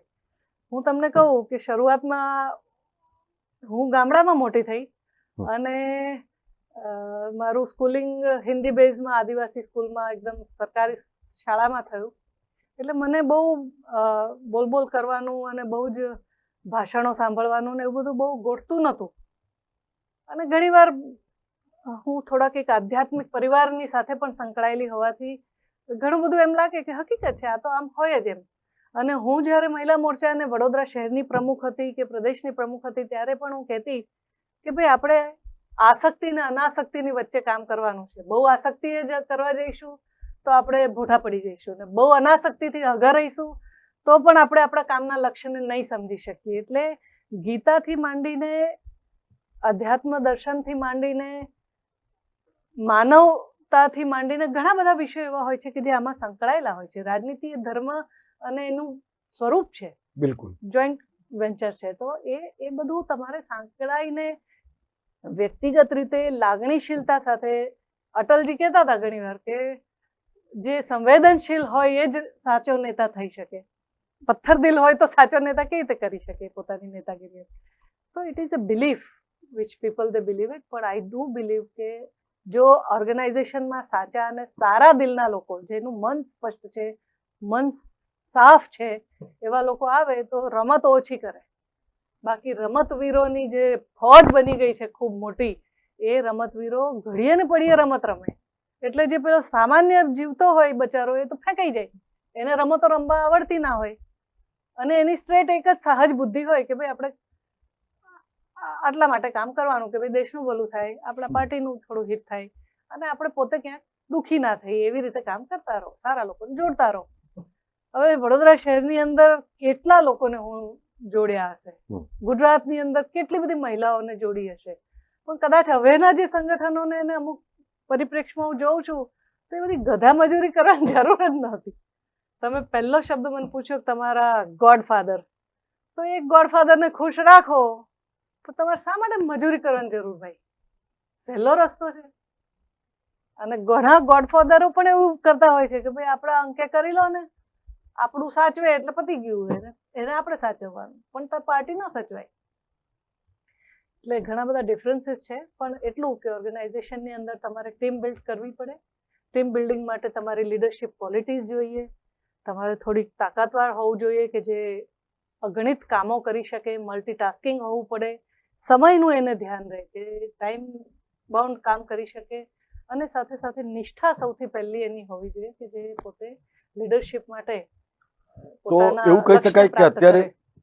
હું તમને કહું કે શરૂઆતમાં હું ગામડામાં મોટી થઈ અને મારું સ્કૂલિંગ હિન્દી બેઝમાં આદિવાસી સ્કૂલમાં એકદમ સરકારી શાળામાં થયું. એટલે મને બહુ બોલબોલ કરવાનું અને બહુ જ ભાષણો સાંભળવાનું ને એવું બધું બહુ ગોઠતું નહોતું. અને ઘણીવાર હું થોડાક એક આધ્યાત્મિક પરિવારની સાથે પણ સંકળાયેલી હોવાથી ઘણું બધું એમ લાગે કે હકીકત છે, આ તો આમ હોય જ એમ. અને હું જ્યારે મહિલા મોરચા અને વડોદરા શહેરની પ્રમુખ હતી કે પ્રદેશની પ્રમુખ હતી ત્યારે પણ હું કહેતી કે ભાઈ આપણે આસક્તિ અને અનાસક્તિની વચ્ચે કામ કરવાનું છે. બહુ આસક્તિએ જ કરવા જઈશું તો આપણે ભૂઠા પડી જઈશું, ને બહુ અનાસક્તિથી અઘા રહીશું તો પણ આપણે આપણા કામના લક્ષ્યને નહીં સમજી શકીએ. એટલે ગીતાથી માંડીને, અધ્યાત્મ દર્શનથી માંડીને, માનવતાથી માંડીને ઘણા બધા વિષયો એવા હોય છે કે જે આમાં સંકળાયેલા હોય છે. રાજનીતિ એ ધર્મ અને એનું સ્વરૂપ છે, બિલકુલ જોઈન્ટ વેન્ચર છે. તો એ બધું તમારે સાંકળાઈને વ્યક્તિગત રીતે લાગણીશીલતા સાથે, અટલજી કહેતા હતા ઘણીવાર કે જે સંવેદનશીલ હોય એ જ સાચો નેતા થઈ શકે. પથ્થર દિલ હોય તો સાચો નેતા કેવી રીતે કરી શકે પોતાની નેતાગીરી? તો it is a belief which people they believe it. પણ આઈ ડુ બિલીવ કે જો ઓર્ગેનાઇઝેશનમાં સાચા અને સારા દિલના લોકો, જેનું મન સ્પષ્ટ છે, મન સાફ છે, એવા લોકો આવે તો રમત ઓછી કરે. બાકી રમતવીરોની જે ફોજ બની ગઈ છે ખૂબ મોટી, એ રમતવીરો ઘડીએ ને પડીએ રમત રમે. એટલે જે પેલો સામાન્ય જીવતો હોય બચારો, એ તો ફેંકાઈ જાય. એને રમતો રમવા આવડતી ના હોય અને એની સ્ટ્રેટ એક જ સહજ બુદ્ધિ હોય કે ભાઈ આપણે આટલા માટે કામ કરવાનું કે ભાઈ દેશનું ભલું થાય, આપણા પાર્ટીનું થોડું હિત થાય અને આપણે પોતે ક્યાંક દુઃખી ના થઈએ, એવી રીતે કામ કરતા રહો, સારા લોકોને જોડતા રહો. હવે વડોદરા શહેરની અંદર કેટલા લોકોને હું જોડ્યા હશે, ગુજરાતની અંદર કેટલી બધી મહિલાઓને જોડી હશે, પણ કદાચ હવેના જે સંગઠનોને એને અમુક પરિપ્રેક્ષમાં હું જોઉં છું તો એ બધી ગધા મજૂરી કરવાની જરૂર જ નહોતી. તમે પહેલો શબ્દ મને પૂછ્યો કે તમારા ગોડફાધર, તો એક ગોડફાધરને ખુશ રાખો તો તમારે શા માટે મજૂરી કરવાની જરૂર ભાઈ? સહેલો રસ્તો છે. અને ઘણા ગોડફાધરો પણ એવું કરતા હોય છે કે ભાઈ આપણા અંકે કરી લો ને, આપણું સાચવે એટલે પતી ગયું, એને આપણે સાચવવાનું, પણ પાર્ટી ન સચવાય. એટલે ઘણા બધા ડિફરન્સીસ છે, પણ એટલું કે ઓર્ગેનાઇઝેશનની અંદર તમારે ટીમ બિલ્ડ કરવી પડે. ટીમ બિલ્ડિંગ માટે તમારી લીડરશિપ ક્વોલિટીઝ જોઈએ, તમારે થોડીક તાકાતવાર હોવું જોઈએ કે જે અગણિત કામો કરી શકે, મલ્ટીટાસ્કિંગ હોવું પડે, સમયનું એને ધ્યાન રહે કે ટાઈમ બાઉન્ડ કામ કરી શકે, અને સાથે સાથે નિષ્ઠા સૌથી પહેલી એની હોવી જોઈએ કે જે પોતે લીડરશિપ માટે તો એવું કહી શકાય કે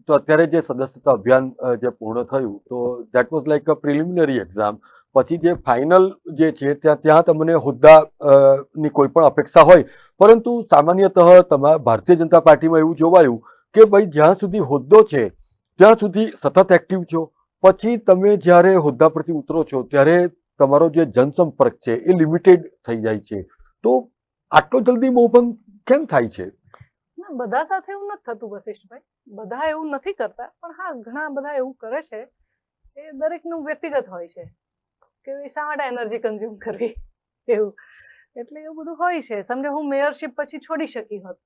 અત્યારે જે સદસ્યતા અભિયાન જે પૂર્ણ થયું તો that was like a preliminary exam. પછી જે ફાઇનલ જે છે ત્યાં તમને હોદ્દા ની કોઈ પણ અપેક્ષા હોય, પરંતુ સામાન્યતઃ ભારતીય જનતા પાર્ટીમાં એવું જોવાયું કે ભાઈ જ્યાં સુધી હોદ્દો છે ત્યાં સુધી સતત એક્ટિવ છો, પછી તમે જ્યારે હોદ્દા પરથી ઉતરો છો ત્યારે તમારો જે જનસંપર્ક છે એ લિમિટેડ થઈ જાય છે. તો આટલો જલ્દી મોહભંગ કેમ થાય છે? બધા સાથે એવું નથી થતું વશિષ્ઠભાઈ, બધા એવું નથી કરતા, પણ હા ઘણા બધા એવું કરે છે. એ દરેકનું વ્યક્તિગત હોય છે કે શા માટે એનર્જી કન્ઝ્યુમ કરવી એવું. એટલે એવું બધું હોય છે. સમજો હું મેયરશિપ પછી છોડી શકી હોત,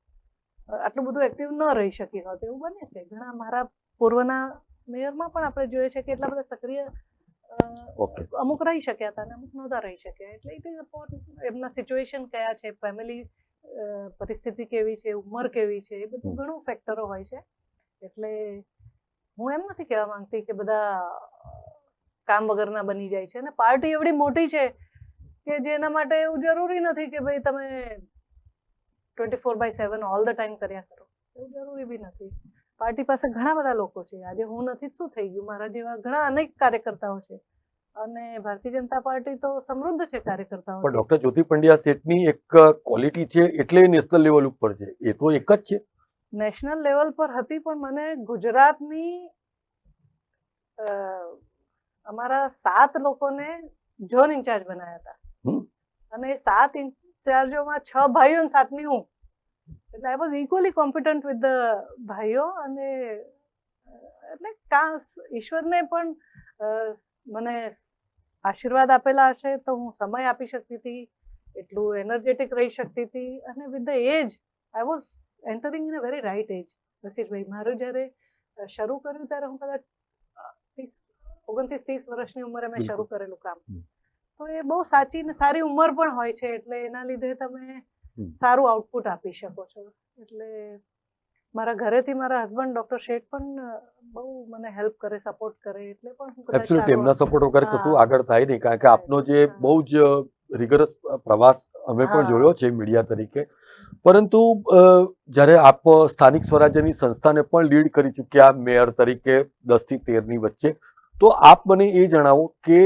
આટલું બધું એક્ટિવ ન રહી શકી હોત, એવું બને છે. ઘણા મારા પૂર્વના મેયરમાં પણ આપણે જોઈએ છે કે એટલા બધા સક્રિય અમુક રહી શક્યા હતા અને અમુક નહોતા રહી શક્યા. એટલે ઇટ ઇઝ અપોન એમના સિચ્યુએશન કયા છે, ફેમિલી પરિસ્થિતિ કેવી છે, ઉંમર કેવી છે, એ બધું ઘણું ફેક્ટરો હોય છે. એટલે હું એમ નથી કહેવા માંગતી કે બધા કામ વગરના બની જાય છે. અને પાર્ટી એવડી મોટી છે કે જેના માટે એવું જરૂરી નથી કે ભાઈ તમે 24/7 ઓલ ધ ટાઈમ કર્યા કરો, એવું જરૂરી બી નથી. પાર્ટી પાસે ઘણા બધા લોકો છે. આજે હું નથી શું થઈ ગયું, મારા જેવા ઘણા અનેક કાર્યકર્તાઓ છે, અને ભારતીય જનતા પાર્ટી તો સમૃદ્ધ છે કાર્યકર્તાઓ. પણ ડોક્ટર જ્યોતિ પંડ્યા શેઠની એક ક્વોલિટી છે એટલે નેશનલ લેવલ ઉપર છે, એ તો એક જ છે. નેશનલ લેવલ પર હતી, પણ મને ગુજરાતની અમારા 7 લોકોને ઝોન ઇન્ચાર્જ બનાવ્યા હતા, અને 7 ઇન્ચાર્જોમાં 6 ભાઈઓ અને 7મી હું. એટલે I was equally competent with the ભાઈઓ. અને એટલે ઈશ્વરને પણ મને આશીર્વાદ આપેલા હશે તો હું સમય આપી શકતી હતી, એટલું એનર્જેટિક રહી શકતી હતી. અને with the age I was entering in a very right age. Vasirbhai, મારું જ્યારે શરૂ કર્યું ત્યારે હું કદાચ 29-30 વર્ષની ઉંમરે મેં શરૂ કરેલું કામ. તો એ બહુ સાચી ને સારી ઉંમર પણ હોય છે, એટલે એના લીધે તમે સારું આઉટપુટ આપી શકો છો. એટલે મારા ઘરેથી મારા હસબન્ડ ડોક્ટર શેઠ પણ બહુ મને હેલ્પ કરે, સપોર્ટ કરે, એટલે પણ હું કદાચ એબ્સોલ્યુટલી સારું એમના સપોર્ટ વગર કશું હા. આગળ થાય નહીં, કારણ કે આપનો જે હા. બહુ જ રિગરસ પ્રવાસ અમે પણ હા. જોયો છે મીડિયા તરીકે. પરંતુ જ્યારે આપ સ્થાનિક સ્વરાજ્યની સંસ્થાને પણ લીડ કરી ચૂક્યા મેયર તરીકે 10 થી 13ની વચ્ચે, તો આપ મને એ જણાવો કે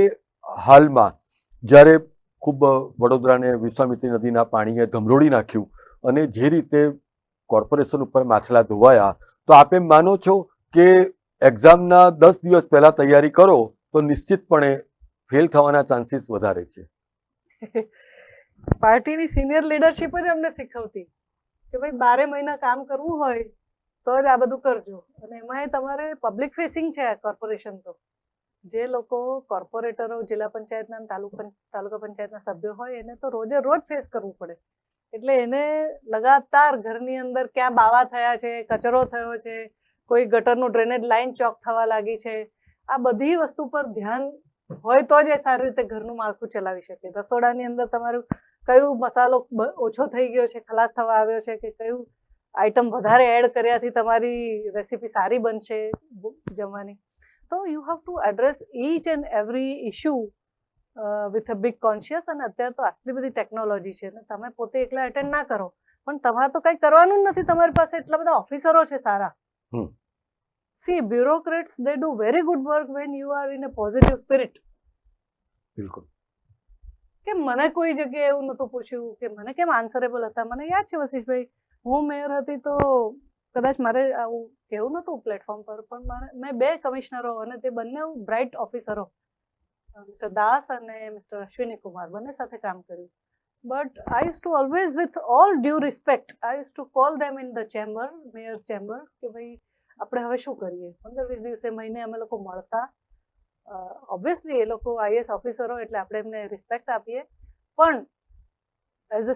હાલમાં જ્યારે ખૂબ વડોદરાને વિશ્વામિત્રી નદીના પાણીએ ધમરોડી નાખ્યું અને જે રીતે કોર્પોરેશન ઉપર માછલા ધોવાયા, તો આપ એમ માનો છો કે એક્ઝામના 10 દિવસ પહેલા તૈયારી કરો તો નિશ્ચિતપણે ફેલ થવાના ચાન્સીસ વધારે છે? પાર્ટીની સિનિયર લીડરશિપ જ અમને શીખવતી કે ભાઈ 12 મહિના કામ કરવું હોય તો જ આ બધું કરજો. અને એમાંય તમારે પબ્લિક ફેસિંગ છે આ કોર્પોરેશન. તો જે લોકો કોર્પોરેટરો, જિલ્લા પંચાયતના અને તાલુકા પંચાયતના સભ્યો હોય એને તો રોજે રોજ ફેસ કરવું પડે. એટલે એને લગાતાર ઘરની અંદર ક્યાં બાવા થયા છે, કચરો થયો છે, કોઈ ગટરનું ડ્રેનેજ લાઈન ચોક થવા લાગી છે, આ બધી વસ્તુ પર ધ્યાન હોય તો જ એ સારી રીતે ઘરનું માળખું ચલાવી શકે. રસોડાની અંદર તમારું કયું મસાલો ઓછો થઈ ગયો છે, ખલાસ થવા આવ્યો છે, કે કયું આઈટમ વધારે એડ કર્યાથી તમારી રેસીપી સારી બનશે જમવાની. તો you have to address each and every issue with a big conscious. અને અત્યારે તો આટલી બધી ટેકનોલોજી છે ને તમે પોતે એકલા અટેન્ડ ના કરો પણ તમારે તો કંઈ કરવાનું જ નથી. તમારી પાસે એટલા બધા ઓફિસરો છે સારા. See, bureaucrats, they do very good work when you are in a positive spirit. બિલકુલ. કે મને કોઈ જગ્યાએ એવું નહોતું પૂછ્યું કે મને કેમ આન્સરેબલ હતા. મને યાદ છે વશિષભાઈ, હું મેયર હતી તો કદાચ મારે આવું કહેવું નહોતું પ્લેટફોર્મ પર, પણ મેં 2 કમિશનરો અને તે બંને બ્રાઇટ ઓફિસરો, મિસ્ટર દાસ અને મિસ્ટર અશ્વિની કુમાર, બંને સાથે કામ કર્યું. But I use to always with all due respect I use to call them in the chamber, mayor's chamber, કે ભાઈ આપણે હવે શું કરીએ. 15-20 દિવસે, મહિને અમે લોકો મળતા. ઓબ્વિયસલી એ લોકો આઈએસ ઓફિસરો એટલે આપણે એમને રિસ્પેક્ટ આપીએ, પણ as a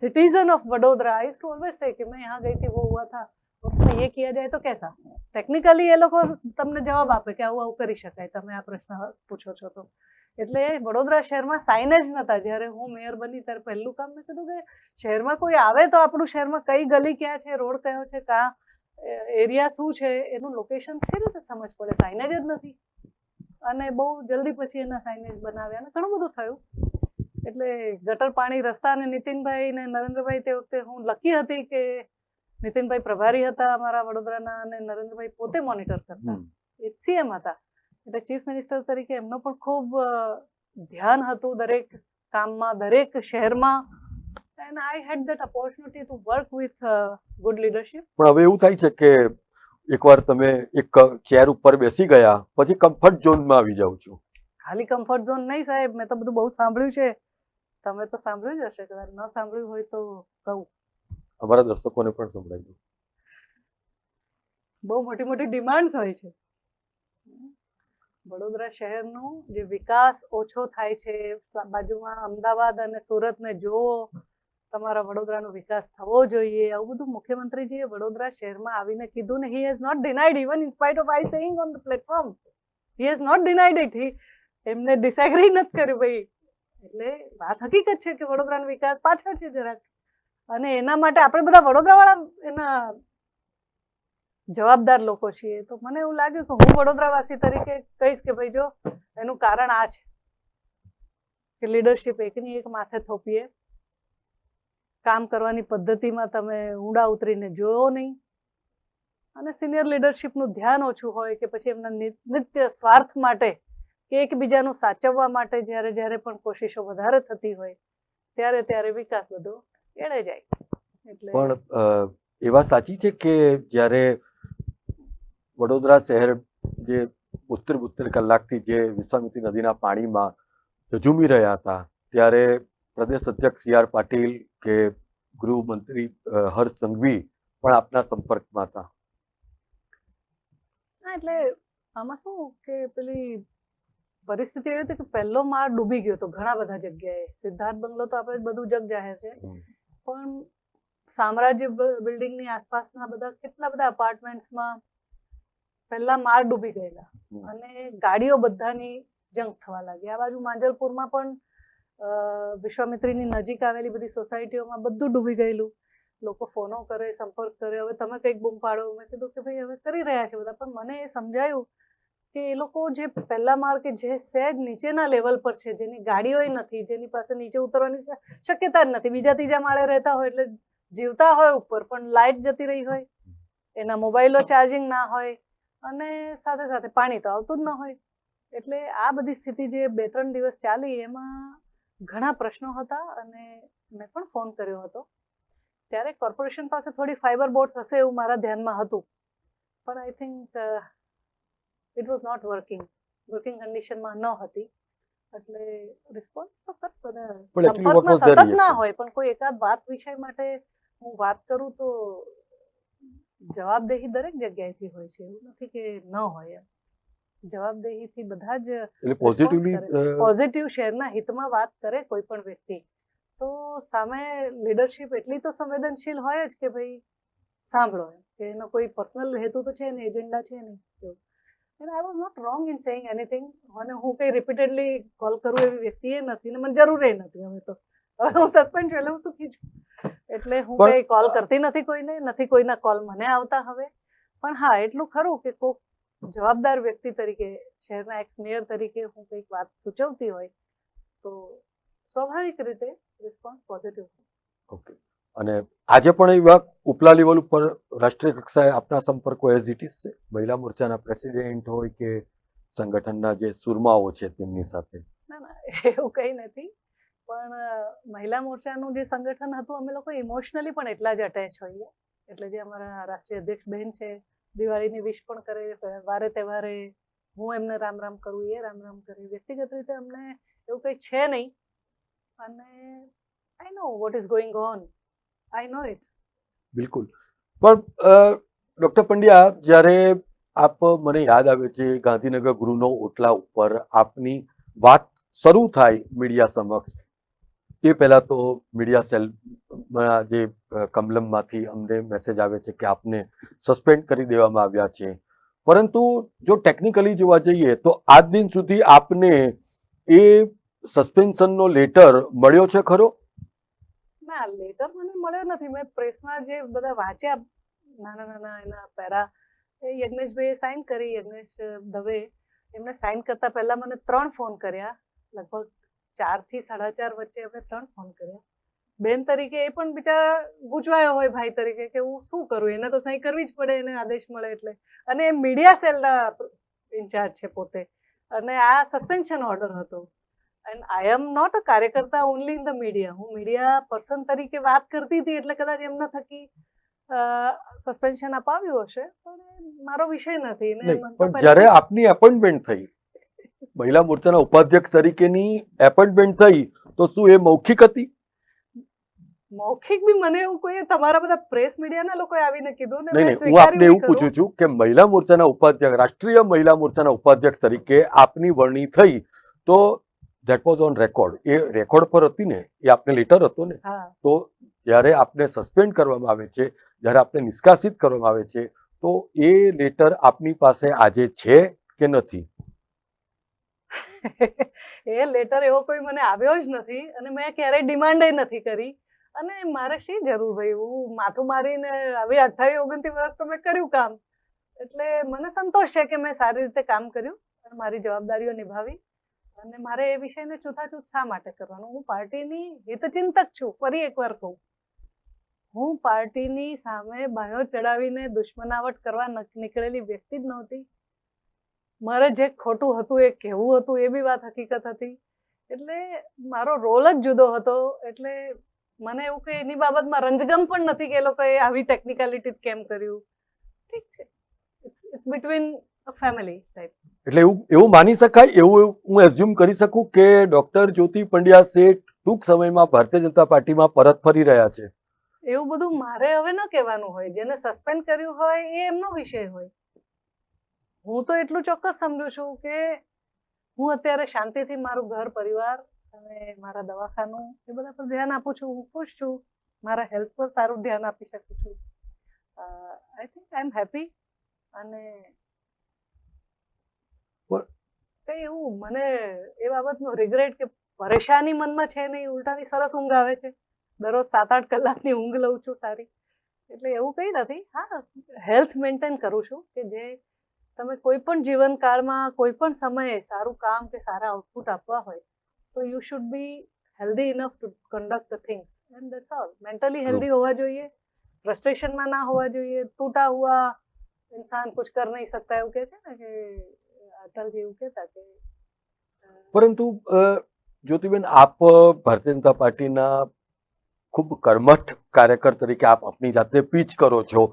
citizen of Vadodara I to always say कि मैं यहाँ गई थी, वो हुआ था, उसमें ये किया जाए तो कैसा. ટેકનિકલી એ લોકો તમને જવાબ આપે કે આવું આવું કરી શકાય, તમે આ પ્રશ્ન પૂછો છો તો. એટલે વડોદરા શહેરમાં સાઇન જ નહોતા. જ્યારે હું મેયર બની ત્યારે પહેલું કામ મેં કીધું કે શહેરમાં કોઈ આવે તો આપણું શહેરમાં કઈ ગલી ક્યાં છે, રોડ કયો છે, કા એરિયા શું છે, એનું લોકેશન સી રીતે સમજ પડે. સાઇનેજ જ નથી. અને બહુ જલ્દી પછી એના સાઇનેજ બનાવ્યા અને ઘણું બધું થયું. એટલે ગટર પાણી રસ્તા અને નીતિનભાઈ ને નરેન્દ્રભાઈ, તે વખતે હું લકી હતી કે નીતિનભાઈ પ્રભારી હતા અમારા વડોદરાના અને નરેન્દ્રભાઈ પોતે મોનિટર કરતા, સીએમ હતા. એટલે ચીફ મિનિસ્ટર તરીકે એમનો પણ ખૂબ ધ્યાન હતું દરેક કામમાં, દરેક શહેરમાં. And I had that opportunity to work with good leadership. પણ હવે એવું થાય છે કે એકવાર તમે એક ચેર ઉપર બેસી ગયા પછી કમ્ફર્ટ ઝોનમાં આવી જાવ છો. ખાલી કમ્ફર્ટ ઝોન નહીં સાહેબ, મેં તો બધું બહુ સાંભળ્યું છે. તમે તો સાંભળ્યું જ હશે, કદાચ ન સાંભળ્યું હોય તો કહું. અમારા દર્શકોને પણ સંભળાવી દો. બહુ મોટી મોટી ડિમાન્ડ્સ હોય છે. વડોદરા શહેરનો જે વિકાસ ઓછો થાય છે, બાજુમાં અમદાવાદ અને સુરતને જોવો, તમારા વડોદરાનો વિકાસ થવો જોઈએ, આવું બધું મુખ્યમંત્રીજીએ વડોદરા શહેરમાં આવીને કીધું ને. He has not denied, even in spite of I saying on the platform, he has not denied it. એમને ડિસએગ્રી નથી કર્યું ભાઈ. એટલે વાત હકીકત છે કે વડોદરાનો વિકાસ પાછળ છે જરાક, અને એના માટે આપણે બધા વડોદરાવાળા એના જવાબદાર લોકો છીએ. તો મને એવું લાગ્યું કે હું વડોદરાવાસી તરીકે કહીશ કે ભાઈ જો એનું કારણ આ છે કે લીડરશિપ એકની એક માથે થોપીએ, કામ કરવાની પદ્ધતિમાં તમે ઊંડા ઉતરીને જોયો નહીં, અને સિનિયર લીડરશિપનું ધ્યાન ઓછું હોય કે પછી એમના નિત્ય સ્વાર્થ માટે કે એકબીજાનું સાચવવા માટે જ્યારે જ્યારે પણ કોશિશો વધારે થતી હોય ત્યારે ત્યારે વિકાસ બધો એળે જાય. એટલે પણ એ વાત સાચી છે કે જ્યારે વડોદરા શહેર જે 72 કલાકથી જે વિશ્વામિત્રી નદીના પાણીમાં ઝઝૂમી રહ્યા હતા, ત્યારે પ્રદેશ અધ્યક્ષ CR પાટીલ કે ગૃહમંત્રી હર્ષ સંઘવી પણ આપના સંપર્કમાં હતા. એટલે આમાં શું કે પેલી પરિસ્થિતિ એવી હતી કે પહેલો માળ ડૂબી ગયો હતો ઘણા બધા જગ્યાએ. સિદ્ધાર્થ બંગલો તો આપણે બધું જગ જાહેર છે, પણ સામ્રાજ્ય બિલ્ડિંગની આસપાસના બધા કેટલા બધા અપાર્ટમેન્ટ્સમાં પહેલા માળ ડૂબી ગયેલા અને ગાડીઓ બધાની જંક થવા લાગી. આ બાજુ માંજલપુરમાં પણ વિશ્વામિત્રીની નજીક આવેલી બધી સોસાયટીઓમાં બધું ડૂબી ગયેલું. લોકો ફોનો કરે, સંપર્ક કરે, હવે તમે કંઈક બૂમ પાડો. મેં કીધું કે ભાઈ હવે કરી રહ્યા છે બધા, પણ મને એ સમજાયું કે એ લોકો જે પહેલા માળ કે જે સહેજ નીચેના લેવલ પર છે, જેની ગાડીઓ નથી, જેની પાસે નીચે ઉતરવાની શક્યતા જ નથી, બીજા ત્રીજા માળે રહેતા હોય, એટલે જીવતા હોય ઉપર પણ લાઇટ જતી રહી હોય, એના મોબાઈલો ચાર્જિંગ ના હોય, અને સાથે સાથે પાણી તો આવતું જ ન હોય. એટલે આ બધી સ્થિતિ જે 2-3 દિવસ ચાલી એમાં ઘણા પ્રશ્નો હતા, અને મેં પણ ફોન કર્યો હતો. ત્યારે કોર્પોરેશન પાસે થોડી ફાઈબર બોર્ડ્સ હશે એવું મારા ધ્યાનમાં હતું, પણ I think it was not working કન્ડિશનમાં ન હતી. એટલે રિસ્પોન્સ તો બધા પણ actually what સંપર્કમાં was their સતત ના reaction? હોય, પણ કોઈ એકાદ વાત વિષય માટે હું વાત કરું તો જવાબદેહી દરેક જગ્યાએથી હોય છે, એવું નથી કે ન હોય. જવાબદેહીથી બધા જ એટલે પોઝિટિવલી પોઝિટિવ શહેરના હિતમાં વાત કરે કોઈ પણ વ્યક્તિ, તો સામે લીડરશિપ એટલી તો સંવેદનશીલ હોય જ કે ભાઈ સાંભળો, કે એનો કોઈ પર્સનલ હેતુ તો છે નહીં, એજન્ડા છે નહીં. And I was not wrong in saying anything. અને હું કઈ રિપીટેડલી કોલ કરું એવી વ્યક્તિ એ નથી, ને મને જરૂર એ નથી. હવે તો હવે હું સસ્પેન્ડ છું એટલે હું સુખી છું, એટલે હું કઈ કોલ કરતી નથી કોઈને, નથી કોઈના કોલ મને આવતા હવે. પણ હા, એટલું ખરું કે કોઈક જવાબદાર વ્યક્તિ તરીકે, શહેરના એક્સ મેયર તરીકે હું કંઈક વાત સૂચવતી હોય તો સ્વાભાવિક રીતે રિસ્પોન્સ પોઝિટિવ. ઓકે. અને આજે પણ એવા ઉપલા લેવલ ઉપર રાષ્ટ્રીય કક્ષાએ આપના સંપર્કો એઝ ઇટ ઇઝ છે, મહિલા મોરચાના પ્રેસિડેન્ટ હોય કે સંગઠનના જે સુરમાઓ છે તેમની સાથે? ના ના, એવું કંઈ નથી. પણ મહિલા મોરચાનું જે સંગઠન હતું, અમે લોકો ઇમોશનલી પણ એટલા જ અટેચ હોઈએ. એટલે જે અમારા રાષ્ટ્રીય અધ્યક્ષ બહેન છે, દિવાળીની વિશ પણ કરે, વારે તહેવારે હું એમને રામ રામ કરું, એ રામ રામ કરે. વ્યક્તિગત રીતે અમને એવું કંઈ છે નહીં, અને I know what is going on, I know it. બિલકુલ. પણ ડૉક્ટર પંડ્યા, જ્યારે આપ, મને યાદ આવે છે ગાંધીનગર ગૃહનો ઓટલા ઉપર આપની વાત શરૂ થાય મીડિયા સમક્ષ, એ પહેલાં તો મીડિયા સેલમાં જે કમલમમાંથી અમને મેસેજ આવે છે કે આપને સસ્પેન્ડ કરી દેવામાં આવ્યા છે. પરંતુ જો ટેકનિકલી જોવા જઈએ તો આજ દિન સુધી આપને એ સસ્પેન્શનનો લેટર મળ્યો છે ખરો? ના, લેટર મને મળ્યો નથી. મેં પ્રેસમાં જે બધા વાંચ્યા નાના નાના એના પેરા, એ યજ્ઞેશભાઈએ સાઇન કરી, યજ્ઞેશ દવે, એમને સાઇન કરતા પહેલા મને 3 ફોન કર્યા, લગભગ 4 થી 4:30 વચ્ચે એમને 3 ફોન કર્યા. બેન તરીકે એ પણ બિચારા ગૂંચવાયો હોય ભાઈ તરીકે કે હું શું કરું, એને તો સહી કરવી જ પડે, એને આદેશ મળે એટલે. અને એ મીડિયા સેલના ઇન્ચાર્જ છે પોતે, અને આ સસ્પેન્શન ઓર્ડર હતો. And I am not a કાર્યકર્તા ઓનલી ઇન ધ મીડિયા. હું મીડિયા પર્સન તરીકે વાત કરતી હતી, એટલે કદાચ એમના થકી સસ્પેન્શન અપાવ્યું હશે, પણ મારો વિષય નથી. પણ જ્યારે આપની એપોઇન્ટમેન્ટ થઈ, મહિલા મોરચાના ઉપાધ્યક્ષ તરીકેની એપોઇન્ટમેન્ટ થઈ, તો શું એ મૌખિક હતી? મૌખિક બી મને એવું કોઈ તમારા બધા પ્રેસ મીડિયાના લોકોએ આવીને કીધું ને નહીં, મેં હું આપને એવું સ્વીકાર્યું. પૂછું છું કે મહિલા મોરચાના ઉપાધ્યક્ષ, રાષ્ટ્રીય મહિલા મોરચાના ઉપાધ્યક્ષ તરીકે આપની વરણી થઈ, તો that was on record. A record પર હતી ને, એ આપને લેટર હતો ને. તો જ્યારે આપને સસ્પેન્ડ કરવામાં આવે છે, જ્યારે આપને નિષ્કાસિત કરવામાં આવે છે, તો એ લેટર આપની પાસે આજે છે કે નથી? એ લેટર એવો કોઈ મને આવ્યો જ નથી, અને મેં ક્યારેય ડિમાન્ડ નથી કરી. અને મારે શી જરૂર ભાઈ, હું માથું મારીને હવે 28-29 વર્ષ તો મેં કર્યું કામ, એટલે મને સંતોષ છે કે મેં સારી રીતે કામ કર્યું અને મારી જવાબદારીઓ નિભાવી. અને મારે એ વિષયને છૂતાછૂત શા માટે કરવાનું? હું પાર્ટીની હિતચિંતક છું. ફરી એકવાર કહું, હું પાર્ટીની સામે બાયો ચડાવીને દુશ્મનાવટ કરવા નીકળેલી વ્યક્તિ જ નહોતી. મારે જે ખોટું હતું એ કહેવું હતું, એ બી વાત હકીકત હતી. એટલે મારો રોલ જ જુદો હતો. એટલે મને એવું કે એની બાબતમાં રંજગમ પણ નથી કે એ લોકોએ આવી ટેકનિકાલિટી કેમ કર્યું. ઠીક છે, it's between a family type. એટલે એવું માની શકાય, એવું હું એઝ્યુમ કરી શકું કે ડોક્ટર જ્યોતિ પંડ્યા શેઠ ટૂંક સમયમાં ભારતીય જનતા પાર્ટીમાં પરત ફરી રહ્યા છે? એવું બધું મારે હવે ન કહેવાનું હોય. જેને સસ્પેન્ડ કર્યું હોય એ એમનો વિષય હોય. હું તો એટલું ચોક્કસ સમજુ છું કે હું અત્યારે શાંતિથી મારું ઘર પરિવાર અને મારા દવાખાનું એ બધા પર ધ્યાન આપું છું. હું ખુશ છું, મારા હેલ્થ પર સારું ધ્યાન આપી શકું છું. I think I am happy. અને કઈ એવું મને એ બાબતનો રિગ્રેટ કે પરેશાની મનમાં છે નહીં, ઉલટાની સરસ ઊંઘ આવે છે. દરરોજ 7-8 કલાકની ઊંઘ લઉં છું સારી. એટલે એવું કંઈ નથી. હા, હેલ્થ મેન્ટેન કરું છું કે જે તમે કોઈ પણ જીવનકાળમાં કોઈ પણ સમયે સારું કામ કે સારા આઉટપુટ આપવા હોય તો you should be healthy enough to conduct the things and that's all. Mentally healthy હોવા જોઈએ, ફ્રસ્ટ્રેશનમાં ના હોવા જોઈએ. ટूटा हुआ इंसान कुछ कर नहीं सकता એવું કહે છે ને કે અટલજી એવું કહેતા કે પરંતુ જ્યોતિબેન, આપ ભારતીય જનતા પાર્ટીના ખૂબ કર્મઠ કાર્યકર તરીકે આપ આપની જાતે પીચ કરો છો,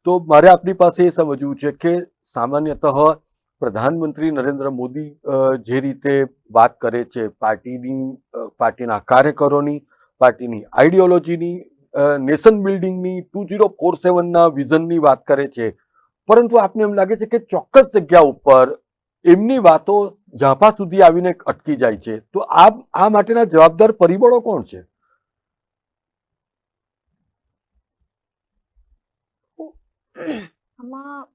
તો મારે આપની પાસે એ સમજવું છે કે સામાન્યતઃ પ્રધાનમંત્રી નરેન્દ્ર મોદી જે રીતે વાત કરે છે પાર્ટીના કાર્યકરોની, પાર્ટીની આઈડિયોલોજીની, નેશન બિલ્ડિંગની, 2047ના વિઝનની વાત કરે છે, પરંતુ આપને એમ લાગે છે કે ચોક્કસ જગ્યા ઉપર એમની વાતો ઝાંપા સુધી આવીને અટકી જાય છે, તો આ માટેના જવાબદાર પરિબળો કોણ છે? આમાં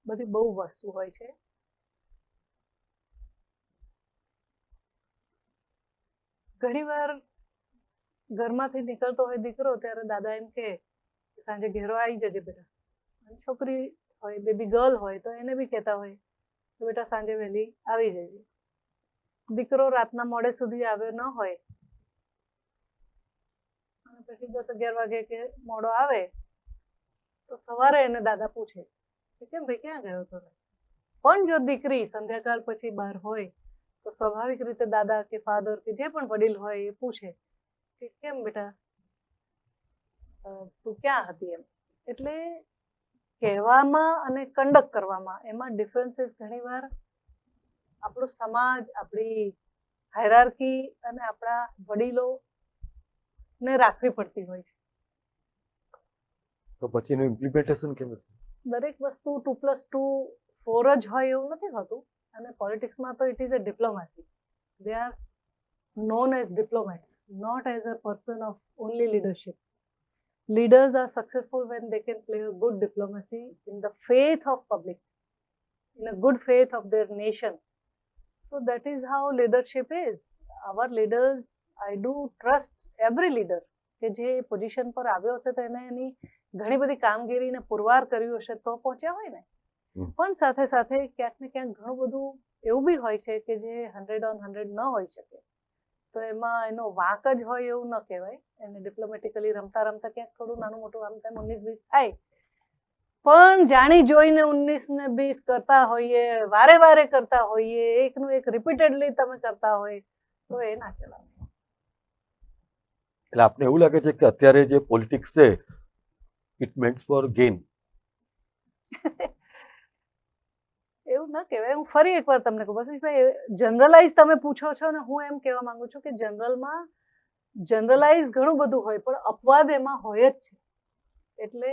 બધી બહુ વસ્તુ હોય છે. ઘણીવાર ઘરમાંથી નીકળતો હોય દીકરો ત્યારે દાદા એમ કે સાંજે ઘેરો આવી જજે બેટા. અને છોકરી હોય, બેબી ગર્લ હોય તો એને બી કહેતા હોય કે બેટા સાંજે વહેલી આવી જજે. દીકરો રાતના મોડે સુધી આવ્યો ન હોય અને પછી 10-11 વાગે કે મોડો આવે તો સવારે એને દાદા પૂછે કે કેમ ભાઈ ક્યાં ગયો હતો? પણ જો દીકરી સંધ્યાકાળ પછી બહાર હોય તો સ્વાભાવિક રીતે દાદા કે ફાધર કે જે પણ વડીલ હોય એ પૂછે કે કેમ બેટા તું ક્યાં હતી એમ. એટલે કહેવામાં અને કન્ડક્ટ કરવામાં એમાં ડિફરન્સીસ ઘણીવાર આપણો સમાજ, આપણી હાયરાર્કી અને આપણા વડીલોને રાખવી પડતી હોય છે. તો પછી એનું ઇમ્પ્લિમેન્ટેશન કેમ? દરેક વસ્તુ 2+2 4 જ હોય એવું નથી હોતું. અને પોલિટિક્સમાં તો it is a diplomacy. They are known as diplomats, not as a person of only leadership. Leaders are successful when they can play a good diplomacy in the faith of public, in a good faith of their nation. So that is how leadership is. Our leaders, I do trust every leader કે જે પોઝિશન પર આવ્યો હશે તો એને એની ઘણી બધી કામગીરીને પુરવાર કર્યું હશે તો પહોંચ્યા હોય ને. પણ સાથે સાથે ક્યાંક ને ક્યાંક ઘણું બધું એવું બી હોય છે કે જે 100/100 ન હોઈ શકે. તો એમાં એનો વાંક જ હોય એવું ન કહેવાય. એને ડિપ્લોમેટિકલી રમતા રમતા ક્યાંક થોડું નાનું મોટું આમ તેમ 19-20 થાય. પણ જાણી જોઈને 19 ને 20 કરતા હોઈએ, વારે વારે કરતા હોઈએ, એકનું એક રિપીટેડલી તમે કરતા હોય તો એ ના ચલાવે. એટલે આપને એવું લાગે છે કે અત્યારે જે પોલિટિક્સ છે ઇટ મેન્સ ફોર ગેઇન? એવું ન કહેવાય. હું ફરી એકવાર તમને કહું, વસીશભાઈ, જનરલાઇઝ તમે પૂછો છો ને હું એમ કહેવા માંગુ છું કે જનરલમાં જનરલાઇઝ ઘણું બધું હોય પણ અપવાદ એમાં હોય જ છે. એટલે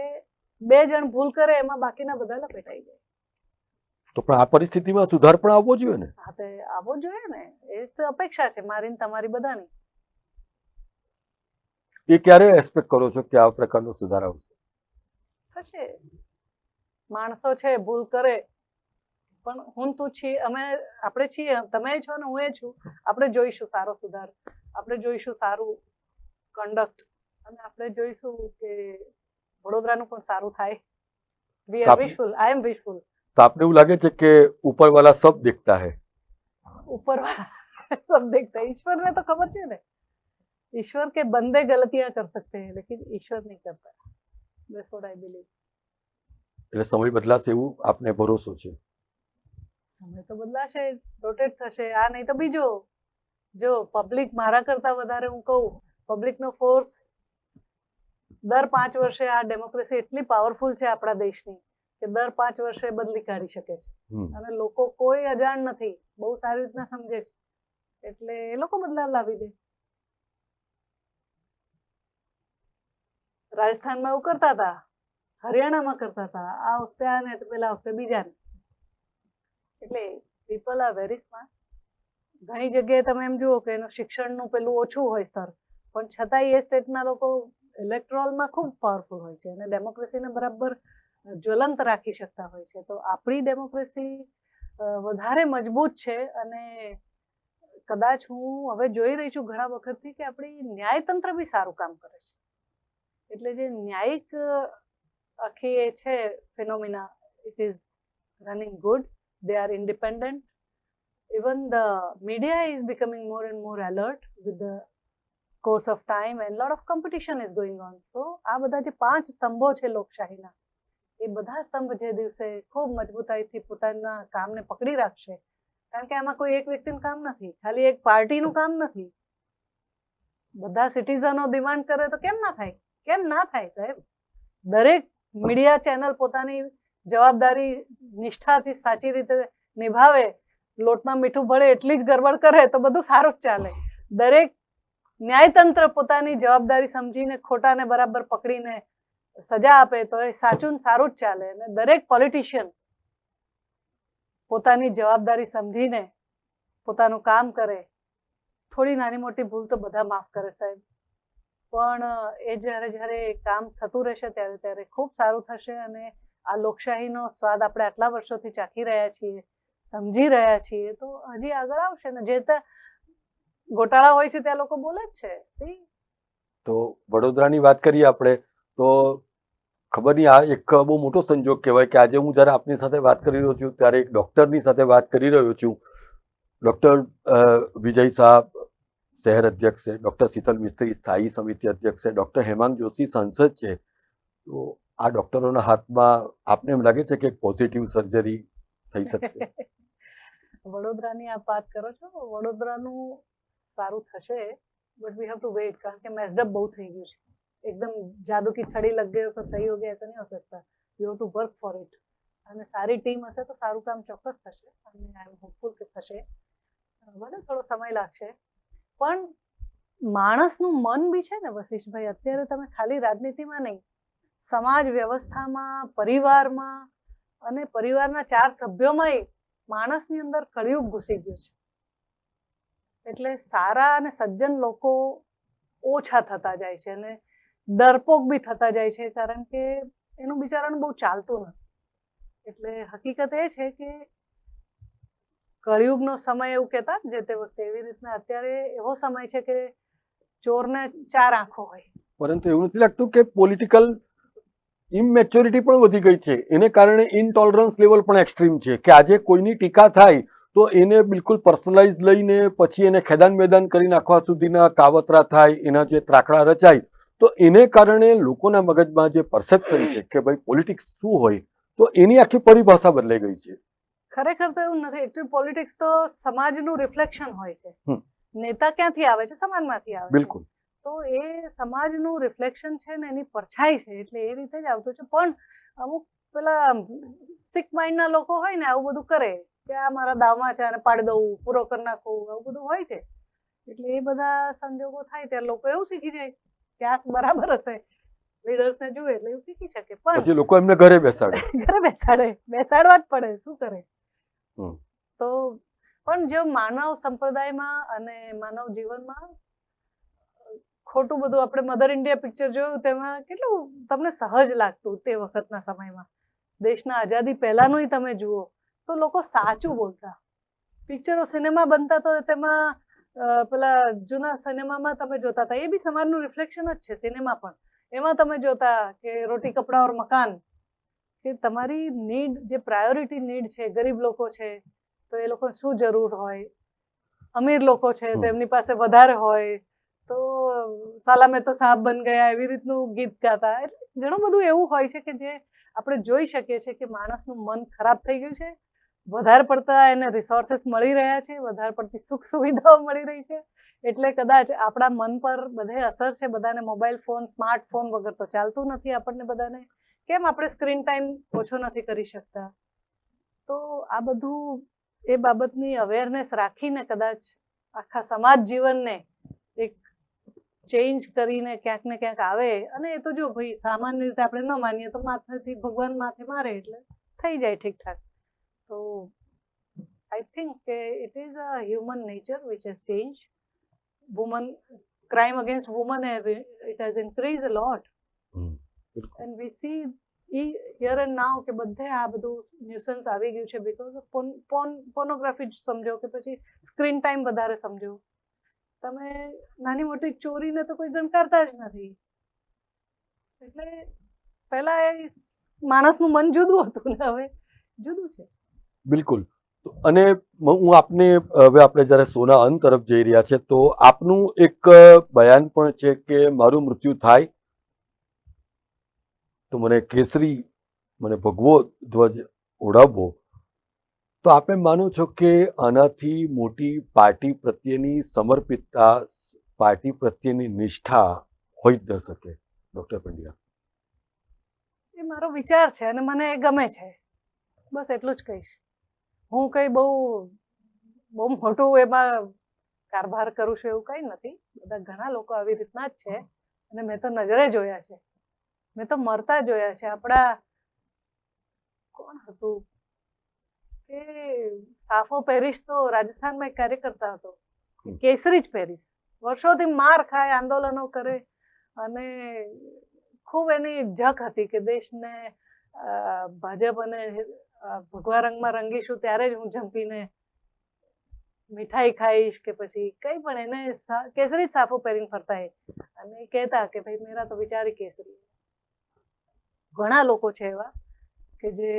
2 જણ ભૂલ કરે એમાં બાકીના બધા લપેટાઈ જાય. તો પણ આ પરિસ્થિતિમાં સુધાર પણ આવવો જોઈએ ને? હા, તો આવવો જોઈએ ને. એ જ અપેક્ષા છે મારી ને તમારી બધાની. એ ક્યારે એક્સપેક્ટ કરો છો કે આ પ્રકારનો સુધાર આવશે? થશે. માણસો છે, ભૂલ કરે, પણ હું તું છીએ, આપણે છીએ, તમે છો ને હું એ છું. આપણે જોઈશું સારો સુધાર, આપણે જોઈશું સારું કન્ડક્ટ, અને આપણે જોઈશું કે વડોદરાનું પણ સારું થાય. We are wishful. I am wishful. તો આપને એવું લાગે છે કે ઉપર વાલા સબ દેખતા હૈ? ઉપર वाला सब देखता है. ईश्वर ने तो खबर है ना. ईश्वर के बंदे गलतियां कर सकते हैं लेकिन ईश्वर नहीं करता. That's what I believe. એટલે સમય બદલાશે એવું આપને ભરોસો છે? સમય તો બદલાશે, રોટેટ થશે. આ નહીં તો બીજો. જો પબ્લિક મારા કરતા વધારે હું કહું, પબ્લિકનો ફોર્સ દર 5 વર્ષે આ ડેમોક્રેસી એટલી પાવરફુલ છે આપણા દેશની કે દર 5 વર્ષે બદલી કાઢી શકે છે. અને લોકો કોઈ અજાણ નથી, બહુ સારી રીતના સમજે છે. એટલે એ લોકો બદલાવ લાવી દે. રાજસ્થાનમાં એવું કરતા હતા, હરિયાણામાં કરતા હતા, આ વખતે આને તો પેલા વખતે બીજાને. એટલે પીપલ આર વેરી સ્માર્ટ. ઘણી જગ્યાએ તમે એમ જુઓ કે એનું શિક્ષણનું પેલું ઓછું હોય સ્તર, પણ છતાંય એ સ્ટેટના લોકો ઇલેક્ટ્રોલમાં ખૂબ પાવરફુલ હોય છે અને ડેમોક્રેસીને બરાબર જ્વલંત રાખી શકતા હોય છે. તો આપણી ડેમોક્રેસી વધારે મજબૂત છે અને કદાચ હું હવે જોઈ રહી છું ઘણા વખતથી કે આપણી ન્યાયતંત્ર બી સારું કામ કરે છે. એટલે જે ન્યાયિક આખી એ છે phenomena, it is running good. They are independent. Even the media is becoming more and more alert with the course of time, and lot of competition is going on. So આ બધા જે 5 સ્તંભો છે લોકશાહીના, એ બધા સ્તંભ જે દિવસે ખૂબ મજબૂતાઈથી પોતાના કામને પકડી રાખશે, કારણ કે આમાં કોઈ એક વ્યક્તિનું કામ નથી, ખાલી એક પાર્ટીનું કામ નથી. બધા સિટીઝનો ડિમાન્ડ કરે તો કેમ ના થાય? કેમ ના થાય સાહેબ? દરેક મીડિયા ચેનલ પોતાની જવાબદારી નિષ્ઠાથી સાચી રીતે નિભાવે, લોટમાં મીઠું ભળે એટલી જ ગરબડ કરે તો બધું સારું જ ચાલે. દરેક ન્યાયતંત્ર પોતાની જવાબદારી સમજીને ખોટાને બરાબર પકડીને સજા આપે તો એ સાચું ને સારું જ ચાલે. અને દરેક પોલિટિશિયન પોતાની જવાબદારી સમજીને પોતાનું કામ કરે. થોડી નાની મોટી ભૂલ તો બધા માફ કરે સાહેબ, પણ એ જ્યારે કામ થતું રહેશે ત્યારે ખૂબ સારું થશે. અને આ લોકશાહીનો સ્વાદ આપણે આટલા વર્ષોથી ચાખી રહ્યા છીએ, સમજી રહ્યા છીએ, તો હજી આગળ આવશે ને. જે ગોટાળા હોય છે ત્યાં લોકો બોલે જ છે. તો વડોદરાની વાત કરીએ આપણે, તો ખબર નહીં, આ એક બહુ મોટો સંજોગ કહેવાય કે આજે હું જ્યારે આપની સાથે વાત કરી રહ્યો છું ત્યારે એક ડૉક્ટરની સાથે વાત કરી રહ્યો છું. ડૉક્ટર વિજય શાહ શહેર અધ્યક્ષ છે, ડૉક્ટર શીતલ મિસ્ત્રી સ્થાયી સમિતિ અધ્યક્ષ છે, ડૉક્ટર હેમાંગ જોશી સાંસદ છે. તો આ ડૉક્ટરોના હાથમાં આપને એમ લાગે છે કે પોઝિટિવ સર્જરી થઈ શકશે? વડોદરાની આપ વાત કરો છો, વડોદરાનું સારું થશે, but we have to wait, કારણ કે મેસ્ડઅપ બહુ થઈ ગયું છે. एकदम जादू की छड़ी लग गई तो सही हो गया, ऐसा नहीं हो सकता. You have to work for it. અને સારી ટીમ હશે તો સારું કામ ચોક્કસ થશે. અને આઈ એમ હોપફુલ કે થશે. ભલે થોડો સમય લાગશે, પણ માણસનું મન બી છે ને વશિષ્ઠભાઈ, અત્યારે તમે ખાલી રાજનીતિમાં નહીં, સમાજ વ્યવસ્થામાં, પરિવારમાં અને પરિવારના 4 સભ્યોમાંય માણસની અંદર કળિયુગ ઘૂસી ગયું છે. એટલે સારા અને સજ્જન લોકો ઓછા થતા જાય છે અને ડરપોક બી થતા જાય છે, કારણ કે એનું બિચારાનું બહુ ચાલતું નથી. એટલે હકીકત એ છે કે કળિયુગનો સમય એવું કહેતા જે તે વખતે, એવી રીતના અત્યારે એવો સમય છે કે ચોરને 4 આંખો હોય. પરંતુ એવું નથી લાગતું કે પોલિટિકલ ઇમેચ્યોરિટી પણ વધી ગઈ છે? એને કારણે ઇનટોલરન્સ લેવલ પણ એક્સ્ટ્રીમ છે કે આજે કોઈની ટીકા થાય તો એને બિલકુલ પર્સનલાઇઝ લઈને પછી એને ખેદાન મેદાન કરી નાખવા સુધીના કાવતરા થાય, એના જે ત્રાકડા રચાય. તો એને કારણે લોકોના મગજમાં જે પરસેપ્શન છે કે ભાઈ પોલિટિક્સ શું હોય, તો એની આખી પરિભાષા બદલાઈ ગઈ છે. ખરેખર તો એવું નથી. એકચ્યુઅલી પોલિટિક્સ તો સમાજનું રિફ્લેક્શન હોય છે. નેતા ક્યાંથી આવે છે? સમાજમાંથી આવે છે. બિલકુલ. તો એ સમાજનું રિફ્લેક્શન છે ને, એની પરછાઈ છે, એટલે એ રીતે જ આવતું છે. પણ અમુક પેલા સિક માઇન્ડના લોકો હોય ને, આવું બધું કરે કે આ મારા દાવમાં છે અને પાડી દઉં, પૂરો કરી નાખું, આવું બધું હોય છે. એટલે એ બધા સંજોગો થાય ત્યારે લોકો એવું શીખી જાય કે આ બરાબર હશે, લીડર્સને જુએ એટલે એવું શીખી શકે. પણ પછી લોકો એમને ઘરે બેસાડે. બેસાડવા જ પડે, શું કરે. તો પણ જો માનવ સંપ્રદાયમાં અને માનવ જીવનમાં ખોટું બધું, આપણે મધર ઇન્ડિયા પિક્ચર જોયું તેમાં કેટલું તમને સહજ લાગતું તે વખતના સમયમાં. દેશના આઝાદી પહેલાનું તમે જુઓ તો લોકો સાચું બોલતા. પિક્ચરો સિનેમા બનતા તો તેમાં પેલા જૂના સિનેમામાં તમે જોતા હતા, એ બી સમાજનું રિફ્લેક્શન જ છે સિનેમા પણ. એમાં તમે જોતા કે રોટી કપડા ઓર મકાન, કે તમારી નીડ, જે પ્રાયોરિટી નીડ છે, ગરીબ લોકો છે તો એ લોકો શું જરૂર હોય, અમીર લોકો છે તો એમની પાસે વધારે હોય, તો સાલા મેં તો સાહબ બન ગયા, એવી રીતનું ગીત ગાતા. એટલે ઘણું બધું એવું હોય છે કે જે આપણે જોઈ શકીએ છીએ કે માણસનું મન ખરાબ થઈ ગયું છે. વધારે પડતા એને રિસોર્સિસ મળી રહ્યા છે, વધારે પડતી સુખ સુવિધાઓ મળી રહી છે, એટલે કદાચ આપણા મન પર બધે અસર છે. બધાને મોબાઈલ ફોન, સ્માર્ટફોન વગર તો ચાલતું નથી આપણને બધાને. કેમ આપણે સ્ક્રીન ટાઈમ ઓછો નથી કરી શકતા? તો આ બધું એ બાબતની અવેરનેસ રાખીને કદાચ આખા સમાજ જીવનને એક ચેન્જ કરીને ક્યાંક ને ક્યાંક આવે. અને એ તો જો ભાઈ સામાન્ય રીતે આપણે ન માનીએ તો માથેથી ભગવાન માથે મારે એટલે થઈ જાય ઠીકઠાક. તો આઈ થિંક કે it is a human nature which has change. Woman crime against women it has increased a lot. And we see here and now કે બધે આ બધું ન્યુસન્સ આવી ગયું છે બીકોઝ ઓફ પોર્નોગ્રાફી સમજો કે પછી સ્ક્રીન ટાઈમ વધારે સમજો. તમે નાની મોટી ચોરીને તો કોઈ ગણકારતા જ નથી. એટલે પહેલા એ માણસનું મન જુદું હતું ને હવે જુદું છે. બિલકુલ. અને હું આપને હવે આપણે જ્યારે સોના અંત તરફ જઈ રહ્યા છે તો આપનું એક બયાન પણ છે કે મારું મૃત્યુ થાય તો મને કેસરી મને ભગવો ધ્વજ ઓઢાવવો. તો આપે માનો છો કે આનાથી મોટી પાર્ટી પ્રત્યેની સમર્પિતતા, પાર્ટી પ્રત્યેની નિષ્ઠા હોઈ જ ન શકે? ડોક્ટર પંડ્યા, એ મારો વિચાર છે અને મને એ ગમે છે, બસ એટલું જ કહીશ. હું કઈ બહુ મોટું એમાં કારભાર કરું છું એવું કઈ નથી. બધા ઘણા લોકો આવી રીતના જ છે અને મેં તો નજરે જોયા છે, મેં તો મરતા જોયા છે. આપણા કોણ હતું કે સાફો પહેરીશ તો રાજસ્થાનમાં એક કાર્યકર્તા હતો, કેસરી જ પહેરીશ, વર્ષોથી માર ખાય, આંદોલનો કરે અને ખૂબ એની ઝક હતી કે દેશને ભાજપ અને ભગવા રંગમાં રંગીશું ત્યારે જ હું જંપીને મીઠાઈ ખાઈશ કે પછી કઈ પણ. એને કેસરી જ સાફો પહેરીને ફરતા અને કહેતા કે ભાઈ મેરા તો વિચારી કેસરી. ઘણા લોકો છે એવા કે જે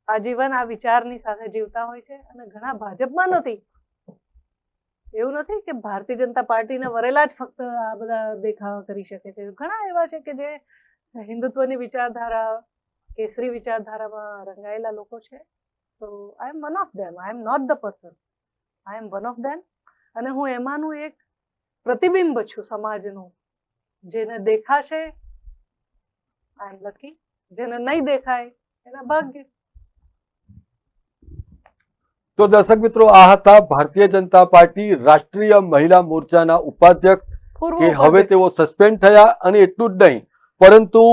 આજીવન આ વિચારની સાથે જીવતા હોય છે અને ઘણા ભાજપમાં નથી. એવું નથી કે ભારતીય જનતા પાર્ટીને વરેલા જ ફક્ત આ બધા દેખાવા કરી શકે છે. ઘણા એવા છે કે જે હિન્દુત્વની વિચારધારા, કેસરી વિચારધારામાં રંગાયેલા લોકો છે. So I am one of them. I am not the person, I am one of them. અને હું એમાંનું એક પ્રતિબિંબ છું સમાજનું. જેને દેખાશે આઈ એમ લકી, જેને નહીં દેખાય એના ભાગ્ય. તો દર્શક મિત્રો, આ હતા ભારતીય જનતા પાર્ટી રાષ્ટ્રીય મહિલા મોરચાના ઉપાધ્યક્ષ કે હવે તેઓ સસ્પેન્ડ થયા. અને એટલું જ નહીં, પરંતુ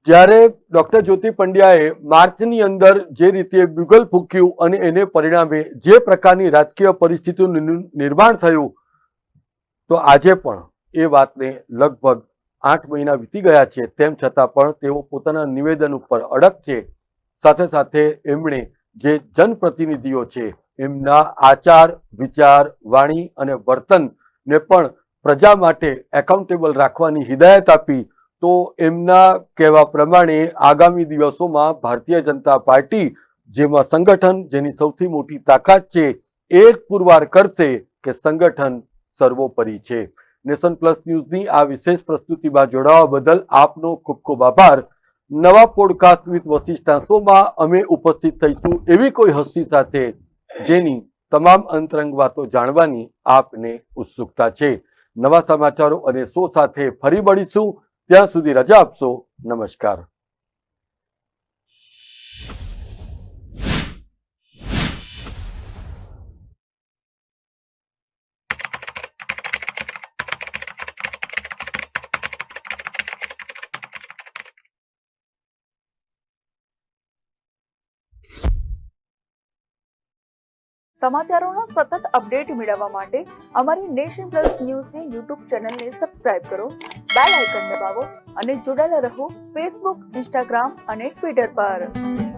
જ્યારે ડોક્ટર જ્યોતિ પંડ્યાએ માર્ચની અંદર જે રીતે બ્યુગલ ફૂંક્યું અને એને પરિણામે જે પ્રકારની રાજકીય પરિસ્થિતિનું નિર્માણ થયું, તો આજે પણ એ વાતને લગભગ 8 મહિના વીતી ગયા છે, તેમ છતાં પણ તેઓ પોતાના નિવેદન ઉપર અડગ છે. સાથે સાથે એમણે જે જનપ્રતિનિધિઓ છે એમના આચાર, વિચાર, વાણી અને વર્તનને પણ પ્રજા માટે એકાઉન્ટેબલ રાખવાની હિદાયત આપી. તો એમના કહેવા પ્રમાણે આગામી દિવસોમાં ભારતીય જનતા પાર્ટી, જેમાં સંગઠન જેની સૌથી મોટી તાકાત છે, એ જ પુરવાર કરશે કે સંગઠન સર્વોપરી છે. નેશન પ્લસ ન્યૂઝની આ વિશેષ પ્રસ્તુતિમાં જોડાવા બદલ આપનો ખૂબ ખૂબ આભાર. નવા પોડકાસ્ટ વિથ વશિષ્ઠના શોમાં અમે ઉપસ્થિત થઈશું એવી કોઈ હસ્તી સાથે જેની તમામ અંતરંગ વાતો જાણવાની આપને ઉત્સુકતા છે. નવા સમાચારો અને શો સાથે ફરી મળીશું. ત્યાં સુધી રજા આપશો. નમસ્કાર. સમાચારોના સતત અપડેટ મેળવવા માટે અમારી નેશન પ્લસ ન્યૂઝની યુટ્યુબ ચેનલને સબસ્ક્રાઇબ કરો, બેલ આઇકન દબાવો અને જોડાયેલા રહો ફેસબુક, ઇન્સ્ટાગ્રામ અને ટ્વિટર પર.